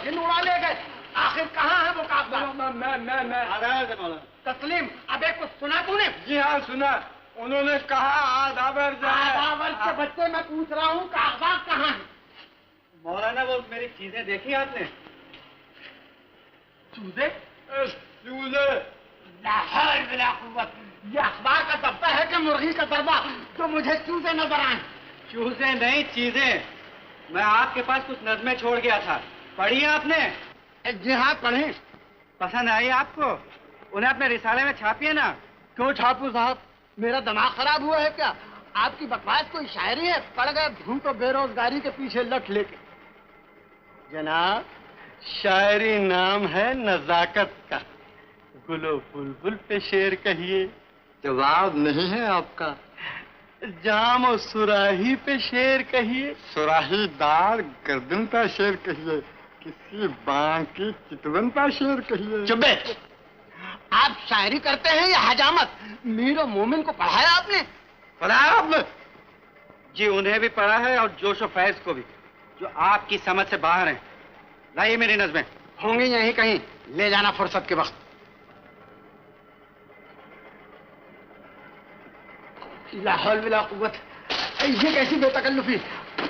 दिन उड़ा ले गए। आखिर कहाँ है वो कागजात? मैं तस्लीम, अबे कुछ सुना तूने? जी हाँ सुना। उन्होंने कहा आधा वर्ष आधा वर्ष के बच्चे मैं पूछ रहा हूँ कागजात कहाँ है? मौलाना वो मेरी चीजें देखी आपने? चूजे? चूजे? ये अखबार का दफ्तर है कि मुर्गी का दरबा तो मुझे चूजे नजर आए? चूजे नहीं चीजें। मैं आपके पास कुछ नज़में छोड़ गया था, पढ़ी है आपने? जी हाँ पढ़ी। पसंद आई आपको? उन्हें अपने रिसाले में छापिए ना। क्यों छापू साहब, मेरा दिमाग खराब हुआ है क्या? आपकी बकवास कोई शायरी है? पड़ गए धूम तो बेरोजगारी के पीछे लट लेके। जनाब, शायरी नाम है नजाकत का। गुलो बुलबुल पे शेर कहिए, जवाब नहीं है आपका। जाम और सुराही पे शेर कहिए, सुराही दार गर्दन का शेर कहिए, किसी बांग की चितवन का शेर कहिए। चुप बैठ। आप शायरी करते हैं या हजामत? मीर और मोमिन को पढ़ाया आपने? पढ़ाया आपने? जी उन्हें भी पढ़ा है और जोशो फैज को भी, जो आपकी समझ से बाहर हैं। लाइए मेरी नज़में। होंगी यहीं कहीं, ले जाना फुर्सत के वक्त। ला हौल वला कुव्वत, ये कैसी बेतकल्लुफी?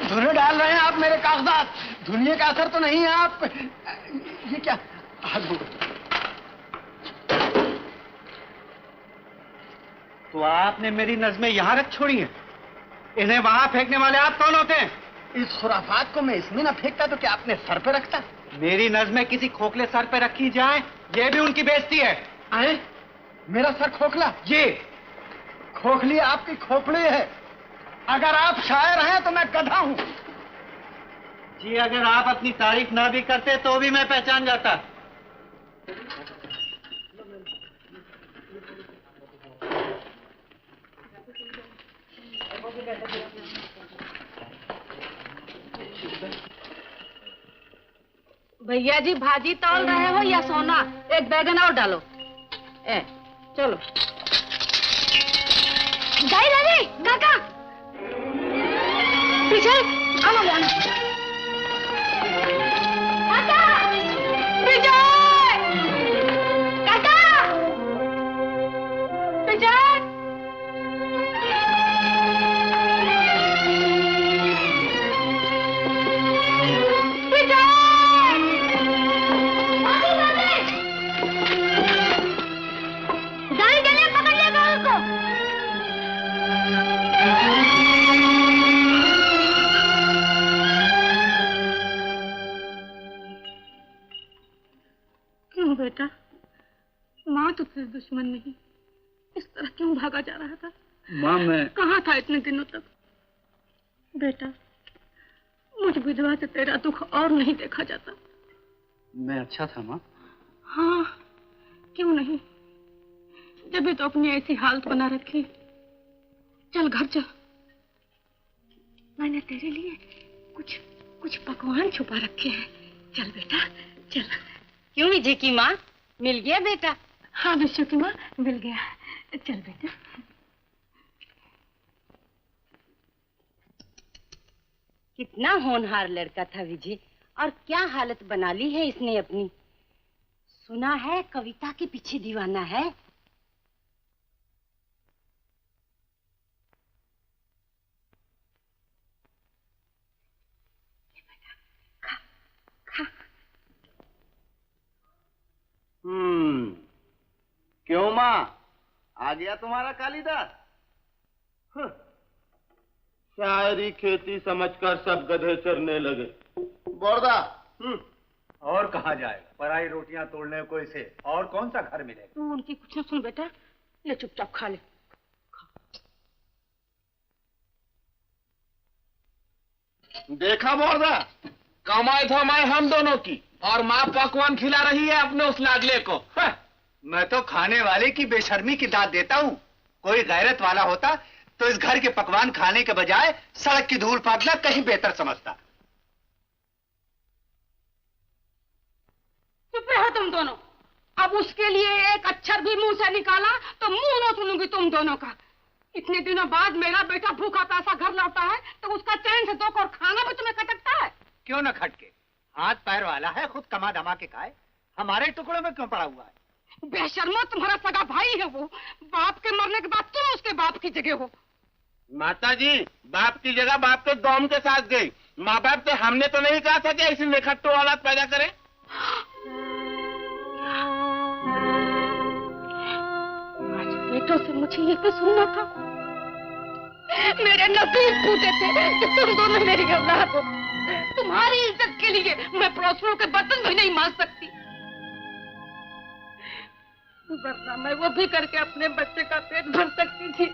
धुने डाल रहे हैं आप मेरे कागजात। धुनिया का असर तो नहीं है आप? ये क्या? तो आपने मेरी नज़में यहाँ रख छोड़ी हैं? इन्हें वहां फेंकने वाले आप कौन होते हैं? इस खुराफात को मैं इसमें ना फेंकता तो क्या अपने सर पे रखता? मेरी नज़में किसी खोखले सर पे रखी जाए, ये भी उनकी बेइज्जती है। आए? मेरा सर खोखला? जी खोखली आपकी खोपड़ी है। अगर आप शायर हैं तो मैं गधा हूं। जी अगर आप अपनी तारीफ ना भी करते तो भी मैं पहचान जाता। भैया जी भाजी तौल रहे हो या सोना? एक बैगन और डालो। चलो। जाई रानी, काका पीछे आओ जाना। काका विजय, काका विजय। बेटा, माँ तो फिर दुश्मन नहीं, इस तरह क्यों भागा जा रहा था? माँ मैं कहाँ था इतने दिनों तक? बेटा, मुझ विधवा से तेरा दुख और नहीं देखा जाता। मैं अच्छा था माँ। हाँ, क्यों नहीं? जब तो अपनी ऐसी हालत बना रखी। चल घर चल, मैंने तेरे लिए कुछ पकवान छुपा रखे हैं। चल बेटा चल। क्यों विजय की माँ, मिल गया बेटा? हाँ विशु की माँ, मिल गया। चल बेटा। कितना होनहार लड़का था विजय, और क्या हालत बना ली है इसने अपनी। सुना है कविता के पीछे दीवाना है। क्यों माँ, आ गया तुम्हारा कालिदास? शायरी खेती समझकर सब गधे चरने लगे। बोरदा। और कहाँ जाए, पराई रोटियां तोड़ने को इसे और कौन सा घर मिले? तू उनकी कुछ न सुन बेटा, ले चुपचाप खा ले। देखा बोरदा, कमाई धमाई हम दोनों की, और माँ पकवान खिला रही है अपने उस लाडले को। मैं तो खाने वाले की बेशर्मी की दाद देता हूँ। कोई गैरत वाला होता तो इस घर के पकवान खाने के बजाय सड़क की धूल फाड़ना कहीं बेहतर समझता। चुप रहो तुम दोनों। अब उसके लिए एक अक्षर भी मुंह से निकाला तो मुंह न सुनूंगी तुम दोनों का। इतने दिनों बाद मेरा बेटा भूखा प्यासा घर लौटा है तो उसका चैन से दो और खाना भी तुम्हें खटकता है? क्यों न खटके, हाथ पैर वाला है, खुद कमा धमा के खाए, हमारे टुकड़ों में क्यों पड़ा हुआ है? बेशर्मो, तुम्हारा सगा भाई है वो। बाप के मरने के बाद तुम उसके बाप की जगह हो। माता जी, बाप की जगह बाप के दौम के साथ गई। माँ बाप से हमने तो नहीं कहा था कि ऐसी निखट्टू औलाद पैदा करें। आज बेटों से मुझे ये तो सुनना था। मेरे नसीब फूटे थे कि तुम दोनों मेरी औलाद हो। तुम्हारी इज्जत के लिए मैं पड़ोसियों के बर्तन भी नहीं मांज सकती, वरना मैं वो भी करके अपने बच्चे का पेट भर सकती थी।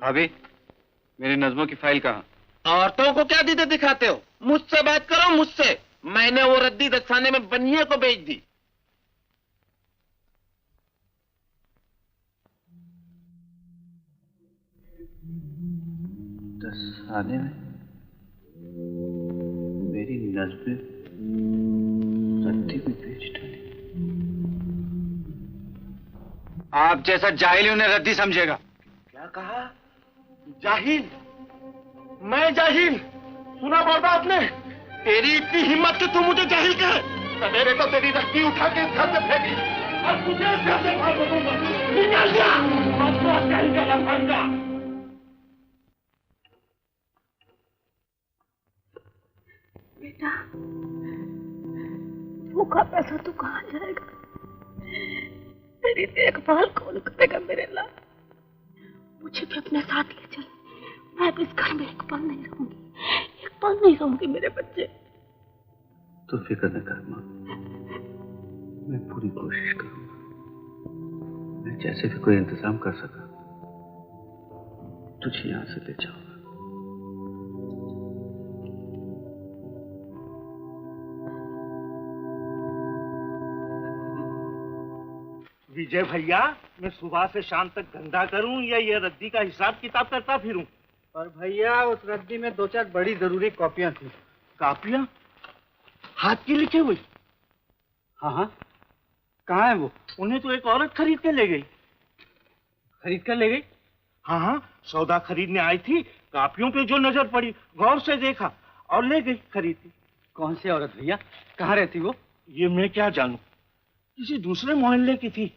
भाभी, मेरी नज़्मों की फाइल कहाँ? औरतों को क्या दीदे दिखाते हो? मुझसे बात करो, मुझसे। मैंने वो रद्दी दस्ताने में बनिए को बेच दी। दस्ताने में मेरी नज़्में रद्दी में बेच डाली। आप जैसा जाहिल उन्हें रद्दी समझेगा। क्या कहा? जाहिल? मैं जाहिल? सुना पड़ता आपने? तेरी इतनी हिम्मत कि तू मुझे जाहिल कहे? सवेरे तो तेरी रस्सी उठा के इस घर से फेंकी और तुझे इस घर से बाहर दूंगा। निकल जा! मत तो जाहिल का लफंगा। बेटा, भूखा पैसा तो कहाँ जाएगा? तेरी देखभाल कौन करेगा मेरे लाल? मुझे भी अपने साथ ले चल। मैं भी इस घर में एक पल नहीं रहूंगी, एक पल नहीं रहूंगी मेरे बच्चे। तो फिक्र न कर माँ, मैं पूरी कोशिश करूंगा। मैं जैसे भी कोई इंतजाम कर सका तुझे यहाँ से ले जाऊंगा। विजय भैया, मैं सुबह से शाम तक धंधा करूं या ये रद्दी का हिसाब किताब करता फिरूं? पर भैया, उस रद्दी में 2-4 बड़ी जरूरी कॉपियां थी। कापियां? हाथ की लिखी हुई? हाँ हाँ, कहाँ है वो? उन्हें तो एक औरत खरीद के ले गई। खरीद कर ले गई? हाँ हाँ, सौदा खरीदने आई थी, कापियों पे जो नजर पड़ी गौर से देखा और ले गई खरीद के। कौन सी औरत भैया? कहाँ रहती वो? ये मैं क्या जानूं, किसी दूसरे मोहल्ले की थी।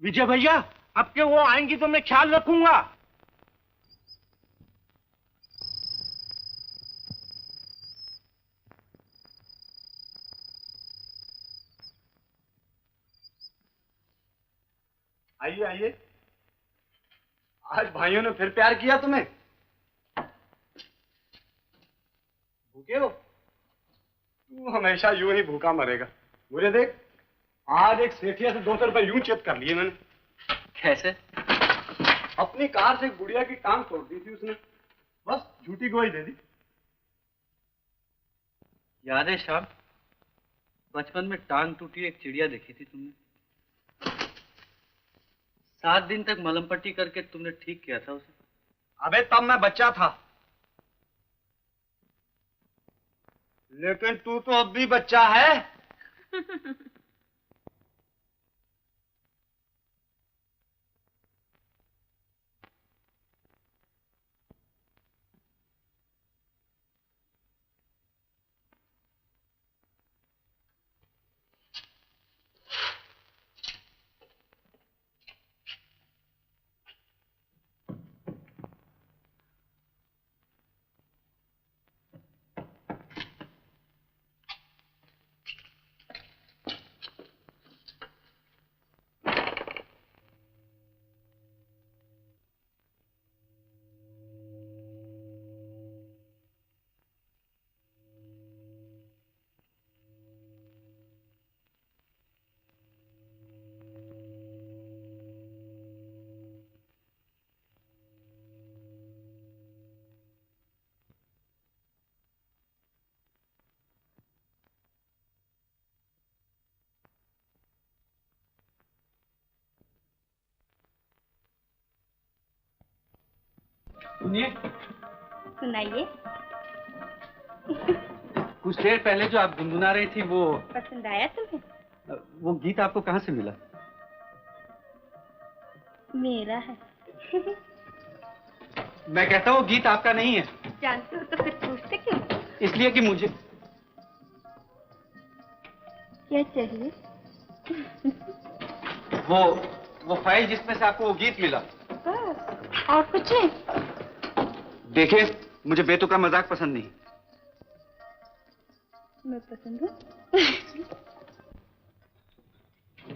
विजय भैया, अब के वो आएंगी तो मैं ख्याल रखूंगा। आइए आइए। आज भाइयों ने फिर प्यार किया तुम्हें? भूखे हो? तू हमेशा यूं ही भूखा मरेगा। मुझे देख, आज एक सेठिया से 200 रुपए यूं चेत कर लिए मैंने। कैसे? अपनी कार से एक बुढ़िया की टांग तोड़ दी थी उसने, बस झूठी गवाही दे दी। याद है शाम, बचपन में टांग टूटी एक चिड़िया देखी थी तुमने? 7 दिन तक मलहम पट्टी करके तुमने ठीक किया था उसे। अबे तब मैं बच्चा था। लेकिन तू तो अब भी बच्चा है। सुनिए। सुनाइए। कुछ देर पहले जो आप गुनगुना रही थी वो पसंद आया तुम्हें? वो गीत आपको कहाँ से मिला? मेरा है। मैं कहता हूँ गीत आपका नहीं है। जानते हो तो फिर पूछते क्यों? इसलिए कि मुझे क्या चाहिए? वो फाइल जिसमें से आपको वो गीत मिला। बस और कुछ नहीं? देखिए, मुझे बेतुका मजाक पसंद नहीं। मैं पसंद हूँ।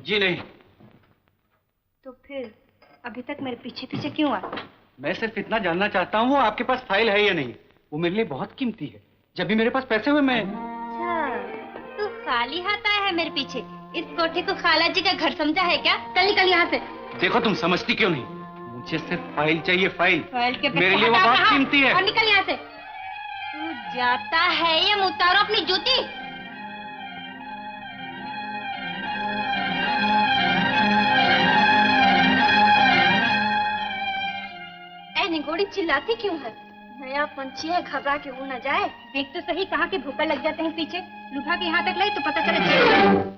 जी नहीं। तो फिर अभी तक मेरे पीछे पीछे क्यों आए? मैं सिर्फ इतना जानना चाहता हूँ वो आपके पास फाइल है या नहीं। वो मेरे लिए बहुत कीमती है। जब भी मेरे पास पैसे हुए मैं। अच्छा, तू खाली हाथ आया है मेरे पीछे? इस कोठे को खाला जी का घर समझा है क्या? चल निकल यहाँ से। देखो तुम समझती क्यों नहीं? मुझे सिर्फ फाइल चाहिए, फाइल। फाइल के मेरे लिए वो बहुत कीमती है। और निकल यहाँ से। तू जाता है या मुँह उतारो अपनी जूती? निगोड़ी चिल्लाती क्यों है? नया पंछी है, घबरा के उड़ न जाए। देख तो सही, कहाँ के भूखा लग जाते हैं पीछे। लुभा के यहाँ तक लाई तो पता चले।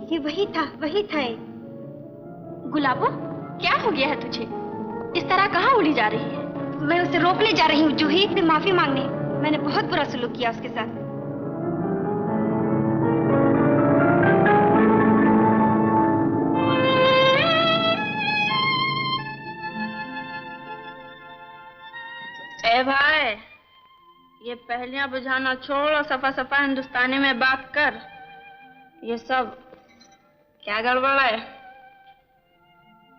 ये वही था ये। गुलाबो, क्या हो गया है तुझे? इस तरह कहाँ उड़ी जा रही है? मैं उसे रोकने जा रही हूँ जूही, से माफी मांगने। मैंने बहुत बुरा सलूक किया उसके साथ। ए भाई, ये पहेलियां बुझाना छोड़ और सफा सफा हिंदुस्तानी में बात कर। ये सब क्या गड़बड़ है?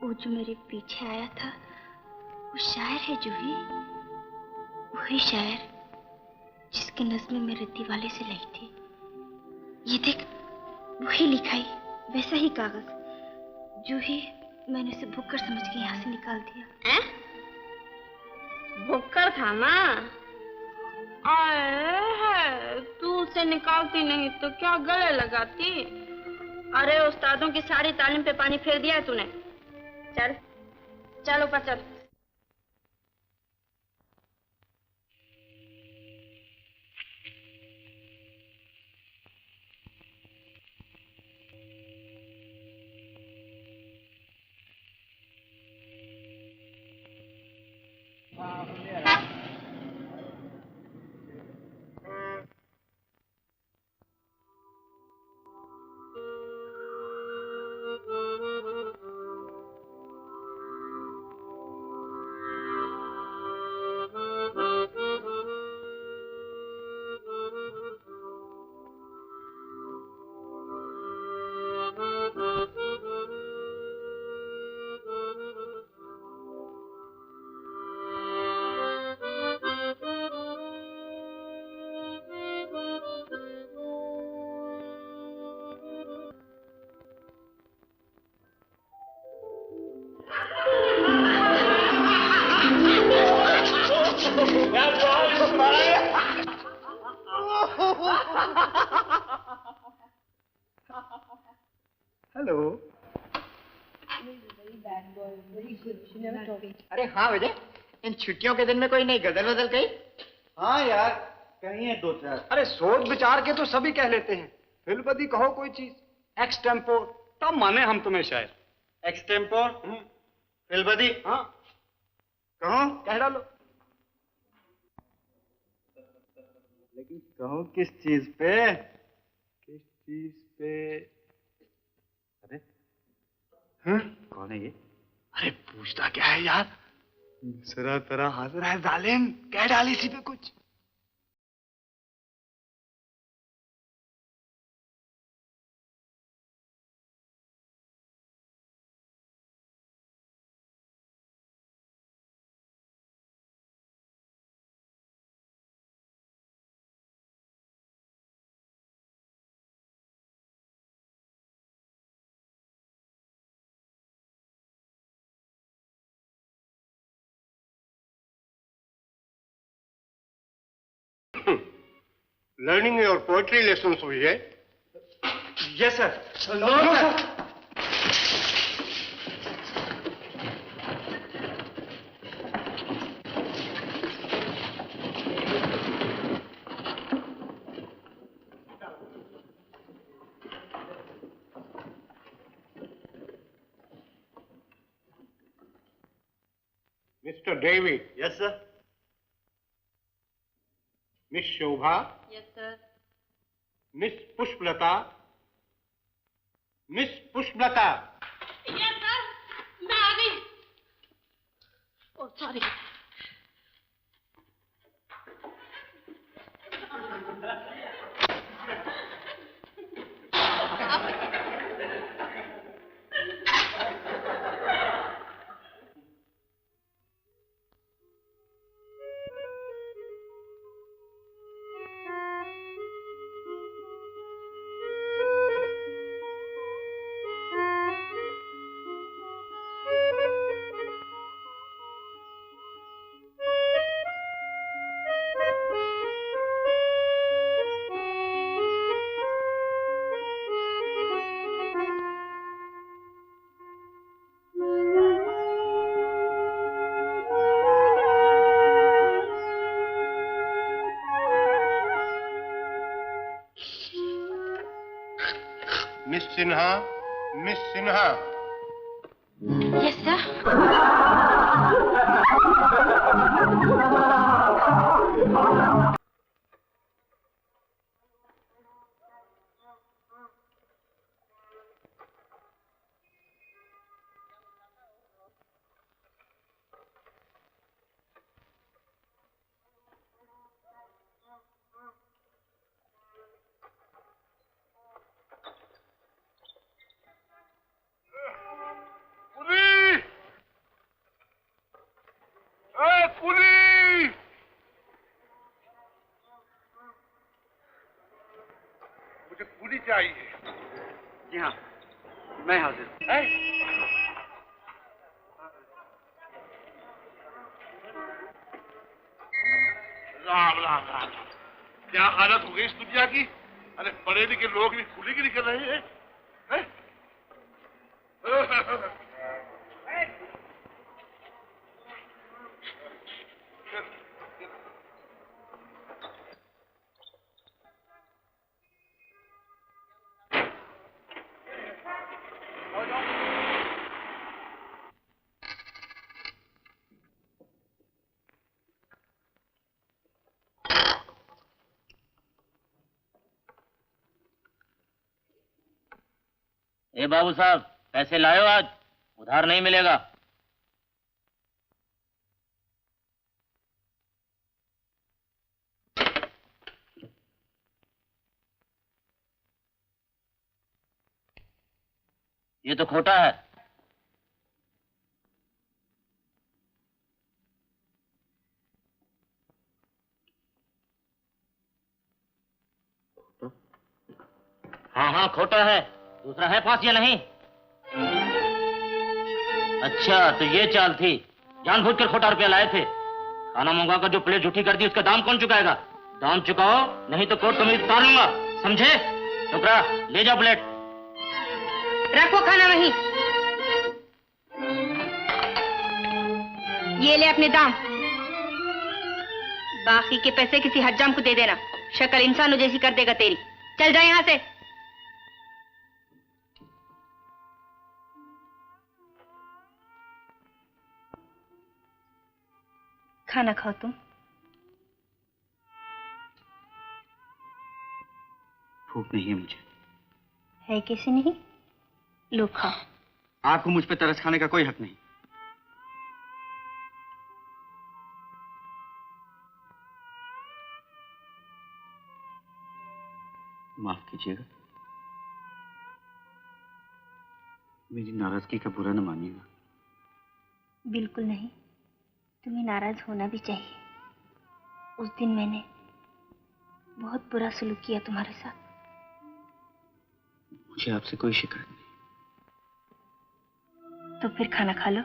वो जो मेरे पीछे आया था वो शायर है जूही। वही शायर जिसकी नज़्में मेरे दिवाले से लाई थी। ये देख, वही लिखाई, वैसा ही कागज। जूही, मैंने उसे भुक्कड़ समझ के यहाँ से निकाल दिया। भुक्कड़ था ना? आए, तू उसे निकालती नहीं तो क्या गले लगाती? अरे उस्तादों की सारी तालीम पे पानी फेर दिया है तूने। चल चल ऊपर चल। हेलो। अरे हाँ विजय, इन छुट्टियों के दिन में कोई नई गजल वजल कही? हाँ यार, कहीं है दो चार। अरे सोच विचार के तो सभी कह लेते हैं। फिलबदी कहो कोई चीज, एक्सटेम्पोर, तब माने हम तुम्हें शायर। एक्सटेम्पोर? फिलबदी? हाँ कहो, कह डालो। लेकिन कहो किस चीज पे? किस चीज पे? अरे हाँ? कौन है ये? अरे पूछता क्या है यार? दूसरा तरह हाजिर है जालिम, कह डाल इसी पे कुछ। लर्निंग और पोएट्री लेसन्स हुई है? Yes sir. No sir. Mister David. Yes sir. Miss Shobha. Yes sir. Miss Pushpalata. Miss Pushpalata. Yes sir, मैं आ गई। Oh sorry. Miss Sinha. Miss Sinha. Yes sir. मुझे कुली चाहिए। जी हाँ, मैं हाजिर हूँ। राम राम राम। क्या हालत हो गई इस दुनिया की? अरे पढ़े लिखे लोग भी कुली की निकल रहे हैं। ए बाबू साहब, पैसे लायो आज, उधार नहीं मिलेगा। ये तो खोटा है। हाँ हाँ खोटा है। दूसरा है पास या नहीं? अच्छा तो ये चाल थी, जानबूझकर खोटा रुपया लाए थे। खाना मंगवा कर जो प्लेट झूठी कर दी उसका दाम कौन चुकाएगा? दाम चुकाओ नहीं तो कोर्ट तुम्हें उतार लूंगा, समझे? छोकरा ले जाओ प्लेट। रखो खाना वहीं। ये ले अपने दाम। बाकी के पैसे किसी हज्जाम को दे देना, शक्ल इंसानों जैसी कर देगा तेरी। चल जा यहाँ से। खाना खाओ तुम। भूख नहीं है मुझे। है कैसे नहीं? लो खाओ। आपको मुझ पे तरस खाने का कोई हक नहीं। माफ कीजिएगा, मेरी नाराजगी का बुरा न मानिएगा। बिल्कुल नहीं, तुम्हें नाराज होना भी चाहिए। उस दिन मैंने बहुत बुरा सलूक किया तुम्हारे साथ। मुझे आपसे कोई शिकायत नहीं। तो फिर खाना खा लो।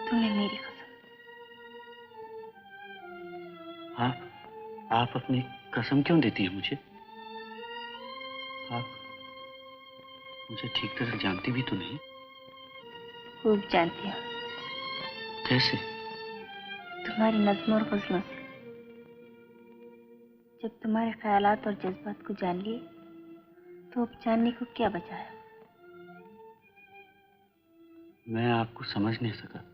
तुम्हें मेरी कसम। हाँ, आप अपनी कसम क्यों देती हैं मुझे? आप मुझे ठीक तरह जानती भी तो नहीं। खूब जानती हूँ। कैसे? तुम्हारी नज़्मों और गज़लों से। जब तुम्हारे ख्यालात और जज्बात को जान लिए तो अब जानने को क्या बचा है? मैं आपको समझ नहीं सका।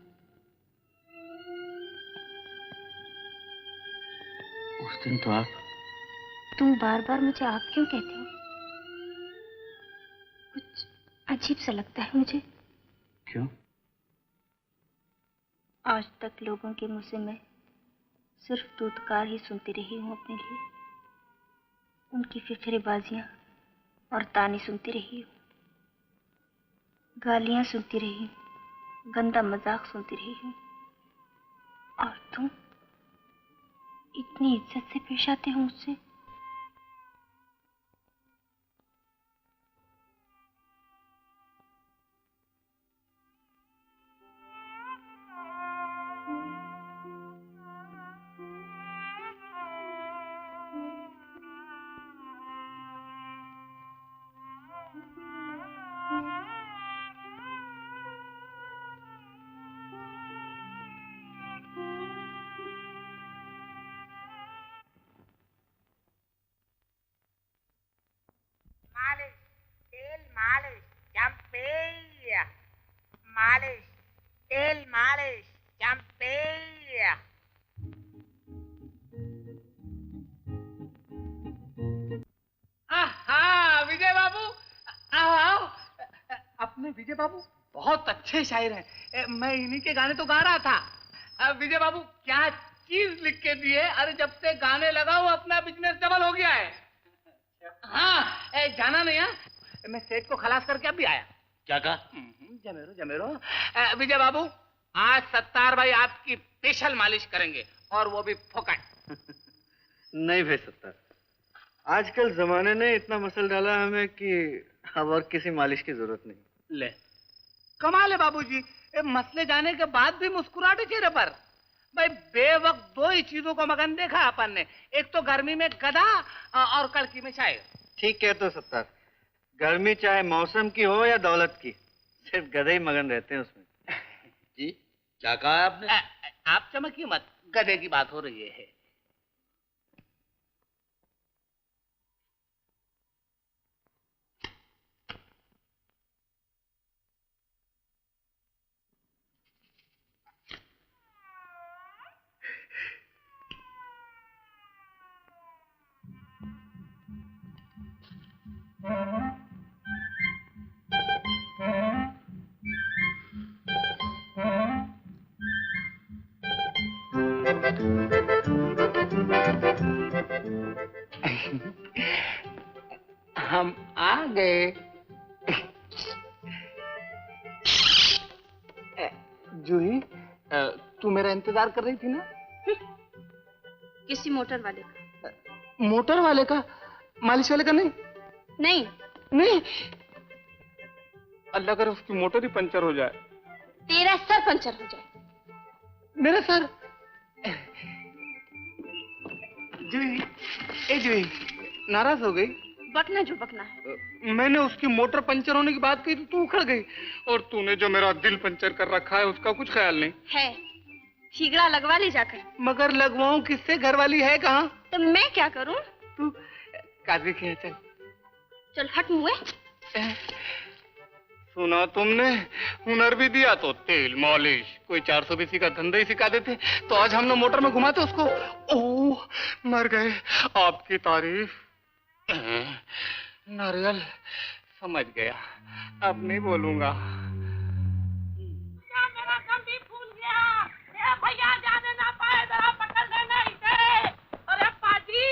उस दिन तो आप। तुम बार बार मुझे आप क्यों कहते हो? कुछ अजीब सा लगता है मुझे। क्यों? आज तक लोगों के मुंह से मैं सिर्फ दूतकार ही सुनती रही हूँ अपने लिए। उनकी फिक्रेबाजियां और ताने सुनती रही हूँ, गालियां सुनती रही हूँ, गंदा मजाक सुनती रही हूँ। और तुम इतनी इज्जत से पेश आते हो मुझसे। विजय बाबू बहुत अच्छे शायर हैं। मैं इन्हीं के गाने तो गा रहा था। विजय बाबू क्या चीज लिख के दिए। अरे जब से गाने लगा वो अपना बिजनेस डबल हो गया है। हाँ जाना नहीं है। मैं सेठ को खलास करके अभी आया। क्या कहा? जमेरो जमेरो। विजय बाबू आज सत्तार भाई आपकी स्पेशल मालिश करेंगे और वो भी फोकट। नहीं भाई सत्तार, आजकल जमाने ने इतना मसल डाला हमें कि अब और किसी मालिश की जरूरत नहीं। ले कमाल है बाबूजी, मसले जाने के बाद भी मुस्कुराहट चेहरे पर। भाई बेवक्त दो ही चीजों को मगन देखा अपन ने, एक तो गर्मी में गधा और कड़की में शायर। ठीक कहते हो सत्तार, गर्मी चाहे मौसम की हो या दौलत की, सिर्फ गधे ही मगन रहते हैं उसमें। जी क्या कहा आपने? आप चमकिए मत, गधे की बात हो रही है। हम आ गए। जूही तू मेरा इंतजार कर रही थी ना? किसी मोटर वाले का। मोटर वाले का? मालिश वाले का नहीं? नहीं नहीं। अल्लाह करे उसकी मोटर ही पंचर हो जाए। तेरा सर पंचर हो जाए। मेरा सर? जूही, ए जूही, नाराज हो गई? बकना जो बकना है। मैंने उसकी मोटर पंचर होने की बात कही तो तू उखड़ गई, और तूने जो मेरा दिल पंचर कर रखा है उसका कुछ ख्याल नहीं है। ठीकरा लगवा ले जाकर। मगर लगवाऊं किससे? घर वाली है कहाँ? तो मैं क्या करूं? तू काजी के चल चल हट मुए। सुना तुमने, हुनर भी दिया तो तेल मालिश, कोई 420 का धंधा ही सिखा देते तो आज हम लोग मोटर में घुमाते उसको। ओह मर गए। आपकी तारीफ। नारियल समझ गया, अब नहीं बोलूंगा। मेरा कम भी फूल गया। भैया जाने ना पाए, जरा पकड़ लेना इसे। अरे पाजी,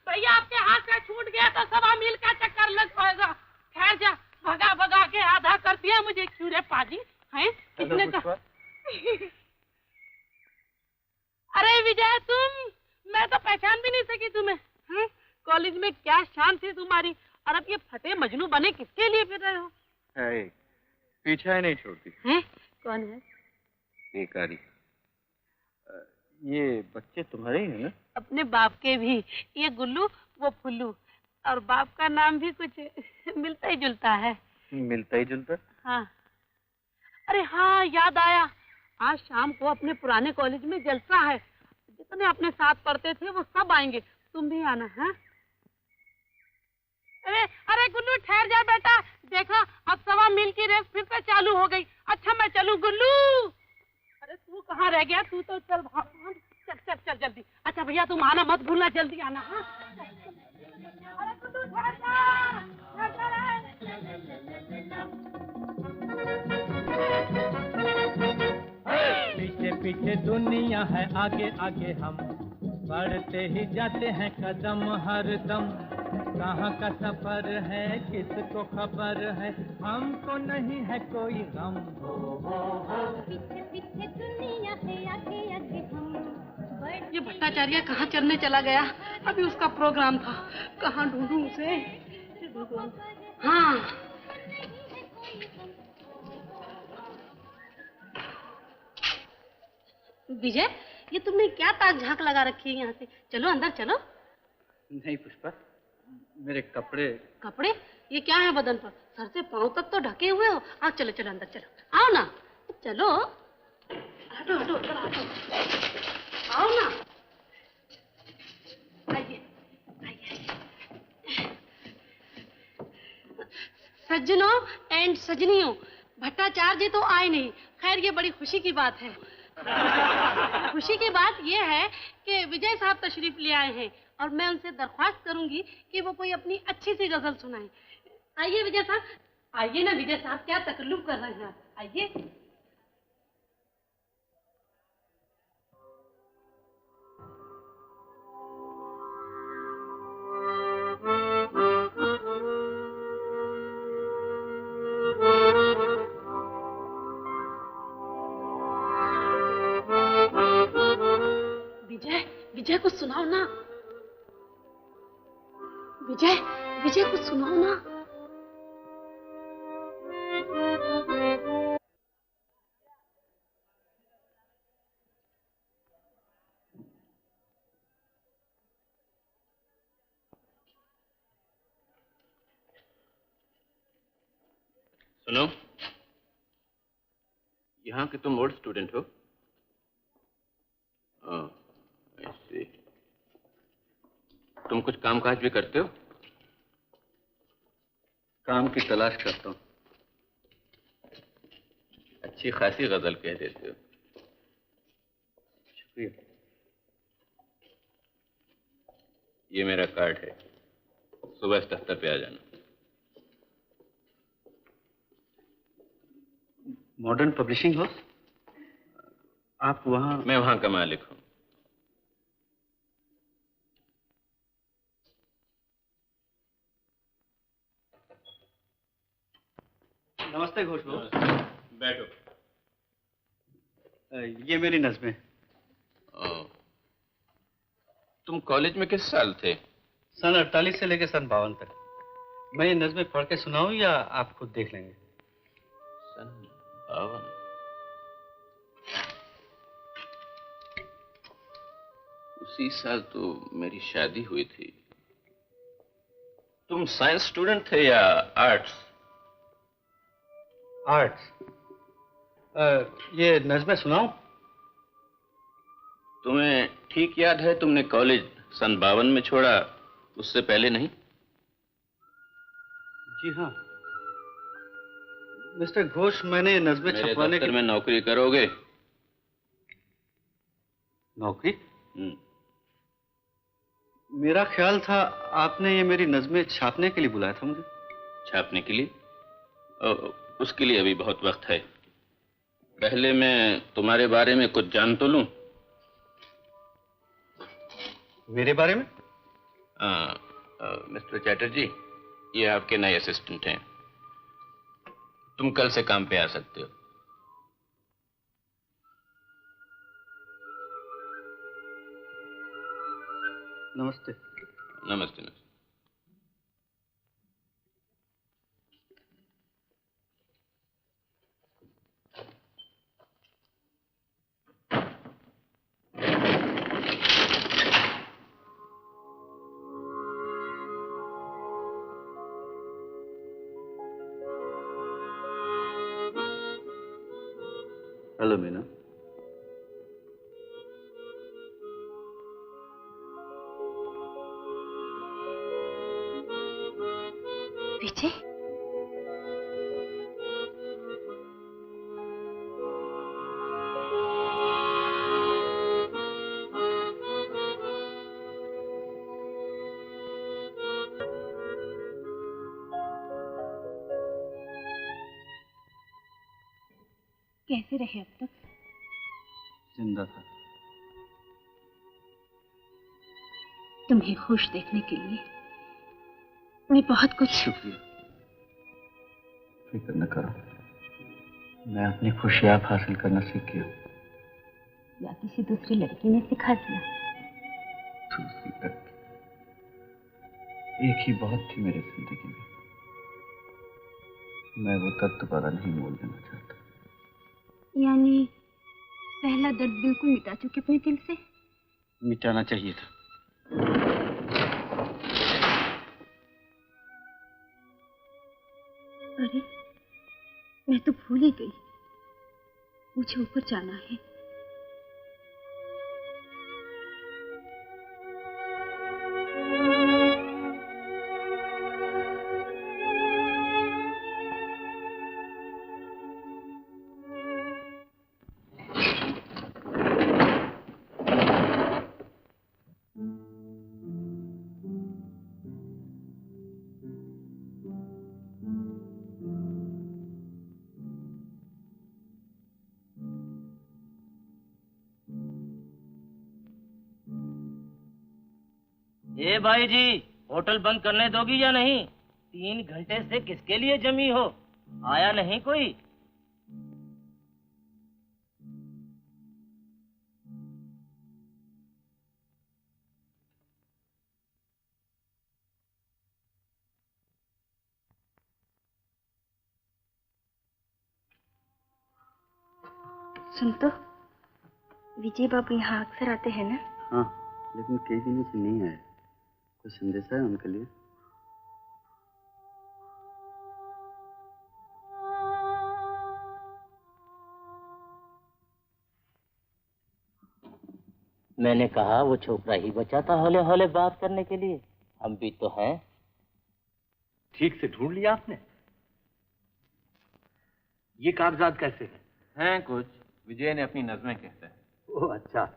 भैया आपके हाथ से छूट गया तो सवा मील का चक्कर लग पाएगा। खैर जा, भगा भगा के आधा कर दिया मुझे। क्यों रे पाजी? हैं कितने का? अरे विजय तुम, मैं तो पहचान भी नहीं सकी तुम्हें। कॉलेज में क्या शान थी तुम्हारी, और अब ये फटे मजनू बने किसके लिए फिर रहे हो? पीछा ही नहीं छोड़ती। कौन है? बेकारी। ये बच्चे तुम्हारे ही हैं ना? अपने बाप के भी, ये गुल्लू वो फुल्लू, और बाप का नाम भी कुछ मिलता ही जुलता है। मिलता ही जुलता? हाँ। अरे हाँ, याद आया, आज शाम को अपने पुराने कॉलेज में जलसा है, जितने अपने साथ पढ़ते थे वो सब आएंगे, तुम भी आना है। अरे अरे गुल्लू ठहर जा बेटा, देखा अब 1.25 मील की रेस फिर से चालू हो गई। अच्छा मैं चलूं गुल्लू? अरे तू कहाँ रह गया? तू तो चल चल चल चल जल्दी। अच्छा भैया तुम आना मत भूलना, जल्दी आना। हाँ अरे गुल्लू ठहर जा। पीछे पीछे दुनिया है, आगे आगे हम बढ़ते ही जाते हैं कदम हर दम। कहाँ का सफर है किसको खबर है, हमको नहीं है कोई गम। पीछे पीछे दुनिया है, आगे आगे हम। ये भट्टाचार्य कहाँ चलने चला गया? अभी उसका प्रोग्राम था, कहाँ ढूंढूं उसे? हाँ विजय, ये तुमने क्या ताक झांक लगा रखी है यहाँ से? चलो अंदर चलो। नहीं पुष्पा, मेरे कपड़े। कपड़े? ये क्या है बदन पर? सर से पांव तक तो ढके हुए हो। आओ चलो चलो अंदर चलो, आओ ना, चलो हटो हटो हटो, आओ ना, आइए आइए। सज्जनों एंड सजनियों, भट्टाचार्य जी तो आए नहीं। खैर ये बड़ी खुशी की बात है। खुशी की बात ये है कि विजय साहब तशरीफ ले आए हैं और मैं उनसे दरख्वास्त करूंगी कि वो कोई अपनी अच्छी सी गजल सुनाएं। आइए विजय साहब, आइए ना विजय साहब, क्या तकल्लुफ कर रहे हैं आप? आइए। विजय कुछ सुनाओ ना। विजय विजय कुछ सुनाओ ना। सुनो, यहाँ के तुम ओल्ड स्टूडेंट हो? ऐसे तुम कुछ कामकाज भी करते हो? काम की तलाश करता हूँ। अच्छी खासी गजल कह देते हो। शुक्रिया। ये मेरा कार्ड है, सुबह इस दफ्तर पे आ जाना। Modern publishing house? आप वहाँ? मैं वहाँ का मालिक हूँ। नमस्ते घोष बाबू। बैठो। ये मेरी नज़्में। तुम कॉलेज में किस साल थे? सन 48 से लेकर सन 52 तक। मैं ये नज़्में पढ़ के सुनाऊं या आप खुद देख लेंगे? सन 52। उसी साल तो मेरी शादी हुई थी। तुम साइंस स्टूडेंट थे या आर्ट्स? आर्ट्स। ये नज़्में सुनाऊं? तुम्हें ठीक याद है तुमने कॉलेज सन 52 में छोड़ा, उससे पहले नहीं? जी हाँ मिस्टर घोष, मैंने नज़्में छपवाने के में नौकरी करोगे? नौकरी? मेरा ख्याल था आपने ये मेरी नज़्में छापने के लिए बुलाया था मुझे। छापने के लिए? उसके लिए अभी बहुत वक्त है। पहले मैं तुम्हारे बारे में कुछ जान तो लूं। मेरे बारे में? मिस्टर चैटर्जी, ये आपके नए असिस्टेंट हैं। तुम कल से काम पे आ सकते हो। नमस्ते। नमस्ते नमस्ते। हेलो मीना। विजय, कैसे रहे अब तक? जिंदा था। तुम्हें खुश देखने के लिए मैं बहुत कुछ। शुक्रिया। फिक्र न करो, मैं अपनी खुशी आप हासिल करना सीख गया। या किसी दूसरी लड़की ने सिखा दिया? दूसरी लड़की एक ही बहुत थी मेरी जिंदगी में। मैं वो तब दोबारा नहीं मोल देना चाहता। यानी पहला दर्द बिल्कुल मिटा चुके अपने दिल से? मिटाना चाहिए था। अरे, मैं तो भूल ही गई, मुझे ऊपर जाना है। ए भाई जी, होटल बंद करने दोगी या नहीं? 3 घंटे से किसके लिए जमी हो? आया नहीं कोई? सुन तो, विजय बाबू यहाँ अक्सर आते हैं ना? हाँ, लेकिन कई दिनों से नहीं आए। कुछ संदेशा है उनके लिए? मैंने कहा वो छोकरा ही बचा था हौले हौले बात करने के लिए। हम भी तो हैं। ठीक से ढूंढ लिया आपने? ये कागजात कैसे हैं? हैं कुछ, विजय ने अपनी नज़में कहता है। ओह अच्छा,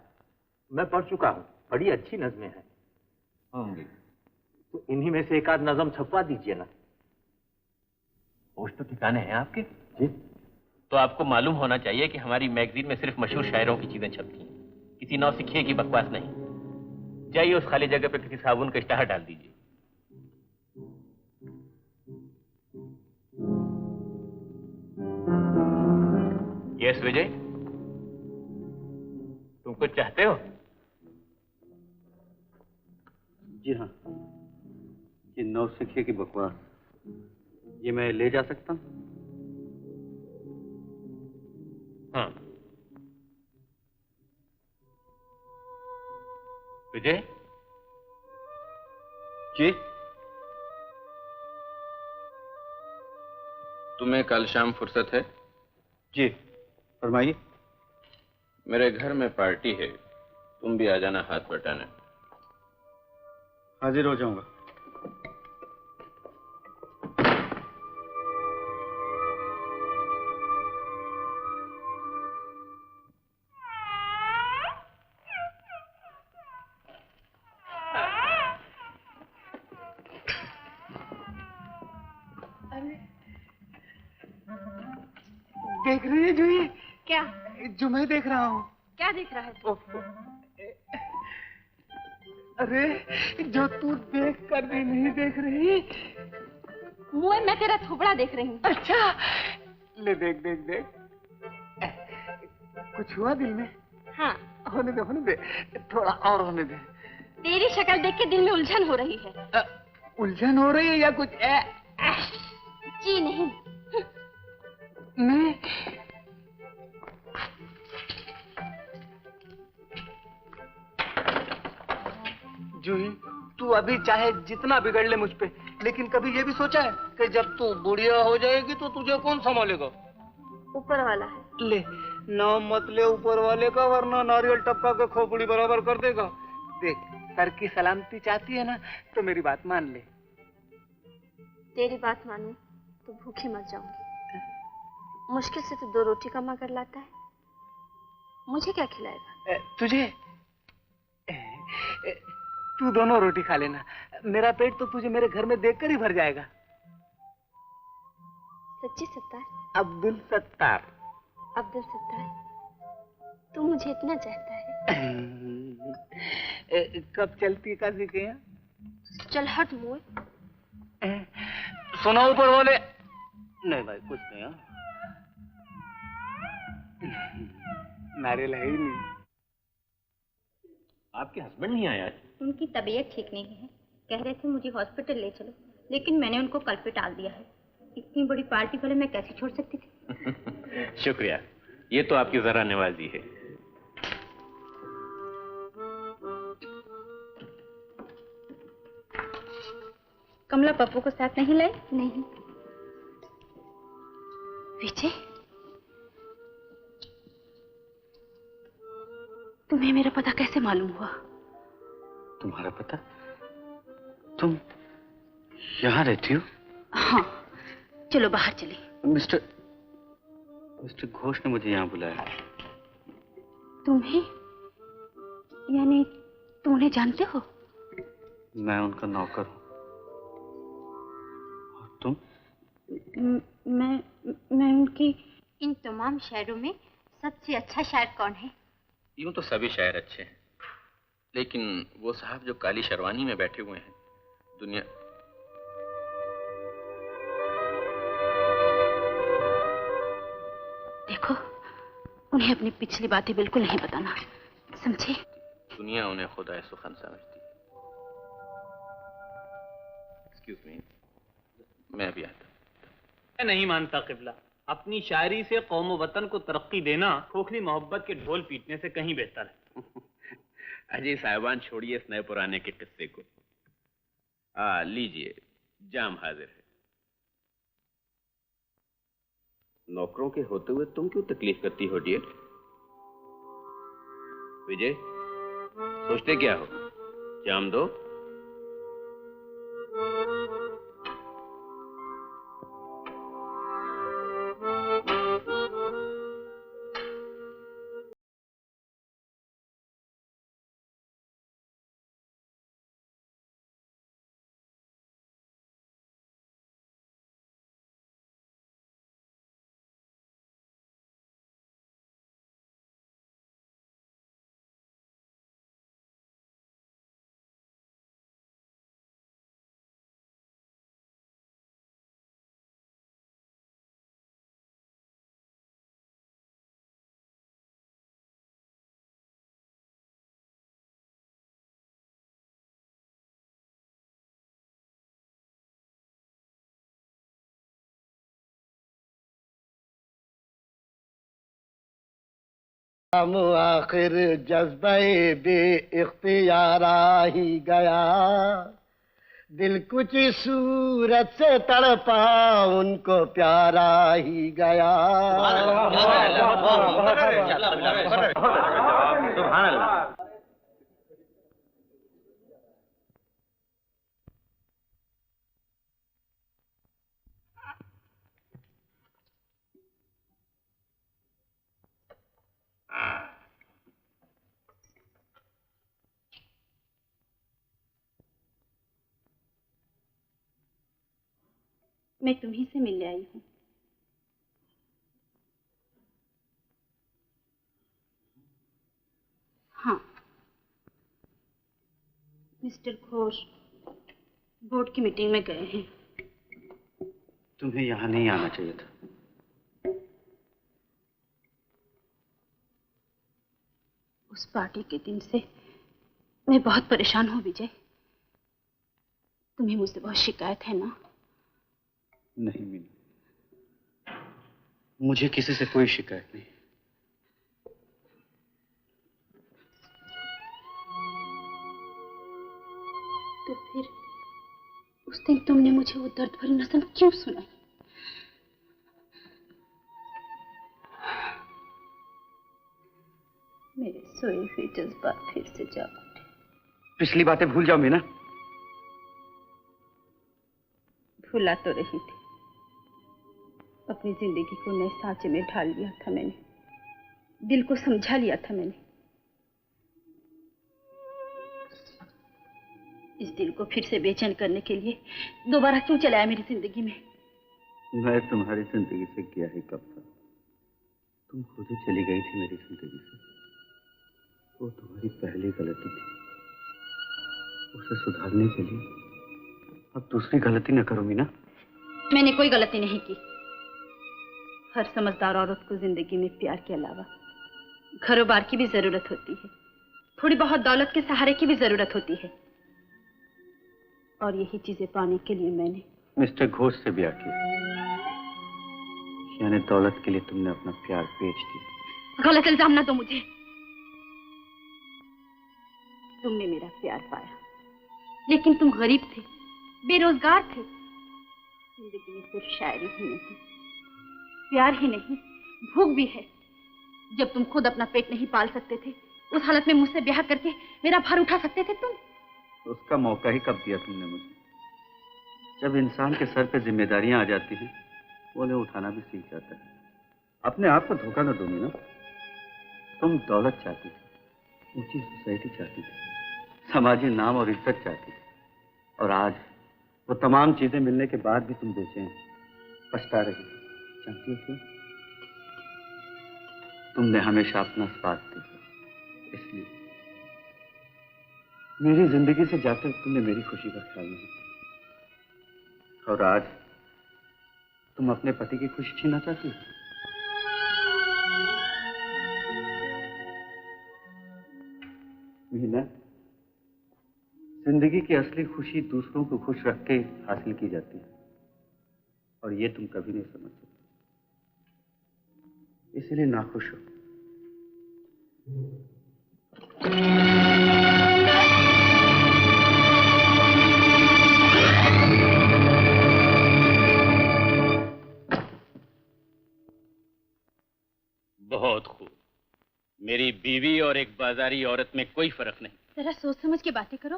मैं पढ़ चुका हूँ, बड़ी अच्छी नज़में हैं। होंगी तो इन्हीं में से एक आध नज़म छपवा दीजिए ना। होश तो ठिकाने हैं आपके? जी। तो आपको मालूम होना चाहिए कि हमारी मैगजीन में सिर्फ मशहूर शायरों की चीजें छपती हैं, किसी नौसिखिए की बकवास नहीं। जाइए उस खाली जगह पे किसी साबुन का इश्तहार डाल दीजिए। यस विजय, तुम कुछ चाहते हो? जी हाँ, ये नौसिखिए की बकवास, ये मैं ले जा सकता हूँ? हाँ। विजय जी। तुम्हें कल शाम फुर्सत है? जी, फरमाइए। मेरे घर में पार्टी है, तुम भी आ जाना हाथ बटाने। हाजिर हो जाऊंगा। देख रही है जूही? क्या? जो मैं देख रहा हूँ। क्या देख रहा है? अरे, जो तू देख कर भी नहीं देख रही। मुँह मैं तेरा थोबड़ा देख रही हूँ। अच्छा, ले देख देख देख। कुछ हुआ दिल में? हाँ। होने दे, थोड़ा और होने दे। तेरी शक्ल देख के दिल में उलझन हो रही है। उलझन हो रही है या कुछ? जी नहीं। नहीं। जूही, तू अभी चाहे जितना बिगड़ ले मुझ पे, लेकिन कभी ये भी सोचा है कि जब तू बुढ़िया हो जाएगी तो तुझे कौन संभालेगा? ऊपर वाला है। ले, नाम मत ले ऊपर वाले का, वरना नारियल टपका के खोपड़ी बराबर कर देगा। देख, सर की सलामती चाहती है ना, तो मेरी बात मान ले। तेरी बात मानूं तो भूखी मर जाऊंगी। मुश्किल से तो 2 रोटी कमा कर लाता है, मुझे क्या खिलाएगा? तुझे? तू दोनों रोटी खा लेना, मेरा पेट तो तुझे मेरे घर में देखकर ही भर जाएगा। सच्ची सत्तार? अब्दुल सत्तार। अब्दुल सत्तार, तू मुझे इतना चाहता है? कब चलती काजी के यहाँ? चल हट मोए। सुना ऊपर बोले? नहीं भाई, कुछ नहीं। नारियल है ही नहीं। आपके हस्बैंड नहीं आया? उनकी तबीयत ठीक नहीं है, कह रहे थे मुझे हॉस्पिटल ले चलो, लेकिन मैंने उनको कल पे टाल दिया है। इतनी बड़ी पार्टी वाले मैं कैसे छोड़ सकती थी? शुक्रिया, ये तो आपकी जरा नवाजी है। कमला पप्पू को साथ नहीं लाई? नहीं। विजय, तुम्हें मेरा पता कैसे मालूम हुआ? तुम्हारा पता? तुम यहाँ रहती हो? हाँ, चलो बाहर चले। मिस्टर घोष ने मुझे यहाँ बुलाया। तुम्हें? यानी तुम उन्हें जानते हो? मैं उनका नौकर हूँ। और तुम? मैं उनकी। इन तमाम शायरों में सबसे अच्छा शायर कौन है? यूं तो सभी शायर अच्छे हैं, लेकिन वो साहब जो काली शेरवानी में बैठे हुए हैं, दुनिया। देखो, उन्हें अपनी पिछली बातें बिल्कुल नहीं बताना, समझे? दुनिया उन्हें खुदा सुखन समझती है। एक्सक्यूज मी, मैं अभी आता हूं। मैं नहीं मानता किबला, अपनी शायरी से कौम व वतन को तरक्की देना खोखली मोहब्बत के ढोल पीटने से कहीं बेहतर है। अजय साहिबान, छोड़िए इस नए पुराने के किस्से को। लीजिए, जाम हाजिर है। नौकरों के होते हुए तुम क्यों तकलीफ करती हो डियर? विजय, सोचते क्या हो? जाम दो। हम आखिर जज्बे बे इख्तियारा ही गया, दिल कुछ सूरत से तड़पा उनको प्यारा ही गया। मैं तुम्ही से मिलने आई हूँ। हाँ, मिस्टर घोष बोर्ड की मीटिंग में गए हैं। तुम्हें यहाँ नहीं आना चाहिए था। उस पार्टी के दिन से मैं बहुत परेशान हूँ विजय। तुम्हें मुझसे बहुत शिकायत है ना? नहीं मीना, मुझे किसी से कोई शिकायत नहीं। तो फिर उस दिन तुमने मुझे वो दर्द भरी नज़म क्यों सुनाई? मेरे सोए हुए जज्बात फिर से जाग उठे। पिछली बातें भूल जाओ मीना। भूला तो रही थी, अपनी जिंदगी को नए सांचे में ढाल लिया था मैंने, दिल को समझा लिया था मैंने। इस दिल को फिर से बेचैन करने के लिए दोबारा क्यों चलाया मेरी जिंदगी में? मैं तुम्हारी जिंदगी से गया ही कब था? तुम खुद ही चली गई थी मेरी जिंदगी से। वो तुम्हारी पहली गलती थी, उसे सुधारने के लिए अब दूसरी गलती न करो मीना। मैंने कोई गलती नहीं की। हर समझदार औरत को जिंदगी में प्यार के अलावा घरोबार की भी जरूरत होती है, थोड़ी बहुत दौलत के सहारे की भी जरूरत होती है, और यही चीजें पाने के लिए मैंने मिस्टर घोष से ब्याह किया। यानी दौलत के लिए तुमने अपना प्यार बेच दिया। गलत इल्जाम ना दो मुझे। तुमने मेरा प्यार पाया, लेकिन तुम गरीब थे, बेरोजगार थे। जिंदगी में सिर्फ शायरी ही नहीं, प्यार ही नहीं, भूख भी है। जब तुम खुद अपना पेट नहीं पाल सकते थे, उस हालत में मुझसे ब्याह करके मेरा भार उठा सकते थे तुम। उसका मौका ही कब दिया तुमने मुझे? जब इंसान के सर पे जिम्मेदारियां आ जाती हैं, वो उन्हें उठाना भी सीख जाता है। अपने आप को धोखा न दो मीना। तुम दौलत चाहती थी, ऊंची सोसाइटी चाहती थी, समाजी नाम और इज्जत चाहती थी, और आज वो तमाम चीजें मिलने के बाद भी तुम बेचैन, पछता रही। जानती हो क्यों? तुमने हमेशा अपना स्वार्थ देखा, इसलिए मेरी जिंदगी से जाकर तुमने मेरी खुशी का ख्याल नहीं किया, और आज तुम अपने पति की खुशी छीनना चाहती हो। मीना, जिंदगी की असली खुशी दूसरों को खुश रख के हासिल की जाती है, और ये तुम कभी नहीं समझ सकते, इसलिए नाखुश हो। बहुत खूब। मेरी बीवी और एक बाजारी औरत में कोई फर्क नहीं। जरा सोच समझ के बातें करो।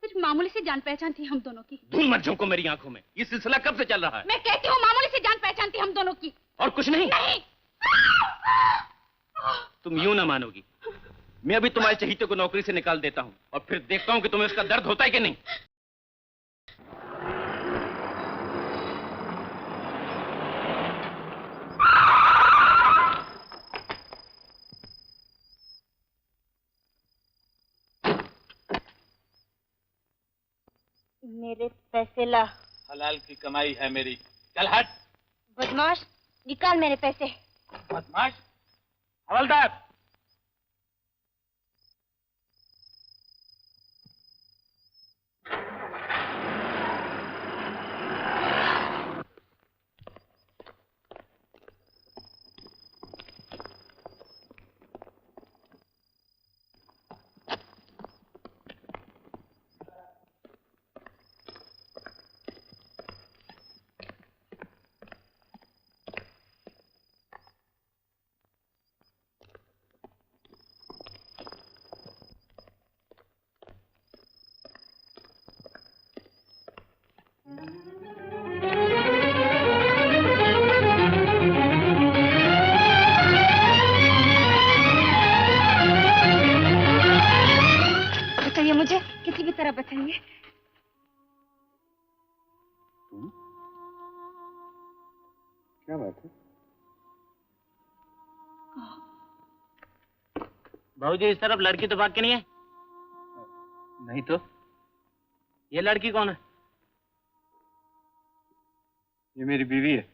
सिर्फ मामूली सी जान पहचान थी हम दोनों की। धूल मत झोंको मेरी आंखों में। ये सिलसिला कब से चल रहा है? मैं कहती हूँ मामूली सी जान पहचान थी हम दोनों की। और कुछ नहीं? नहीं। तुम यूं ना मानोगी। मैं अभी तुम्हारे चहीते को नौकरी से निकाल देता हूँ, और फिर देखता हूँ कि तुम्हें उसका दर्द होता है कि नहीं। मेरे पैसे ला। हलाल की कमाई है मेरी। चल हट। बदमाश, निकाल मेरे पैसे। बदमाश, हवलदार। मुझे किसी भी तरह बचाइए। तुम? क्या बात है? भाऊजी, इस तरफ लड़की तो भाग के नहीं है? नहीं तो। ये लड़की कौन है? ये मेरी बीवी है।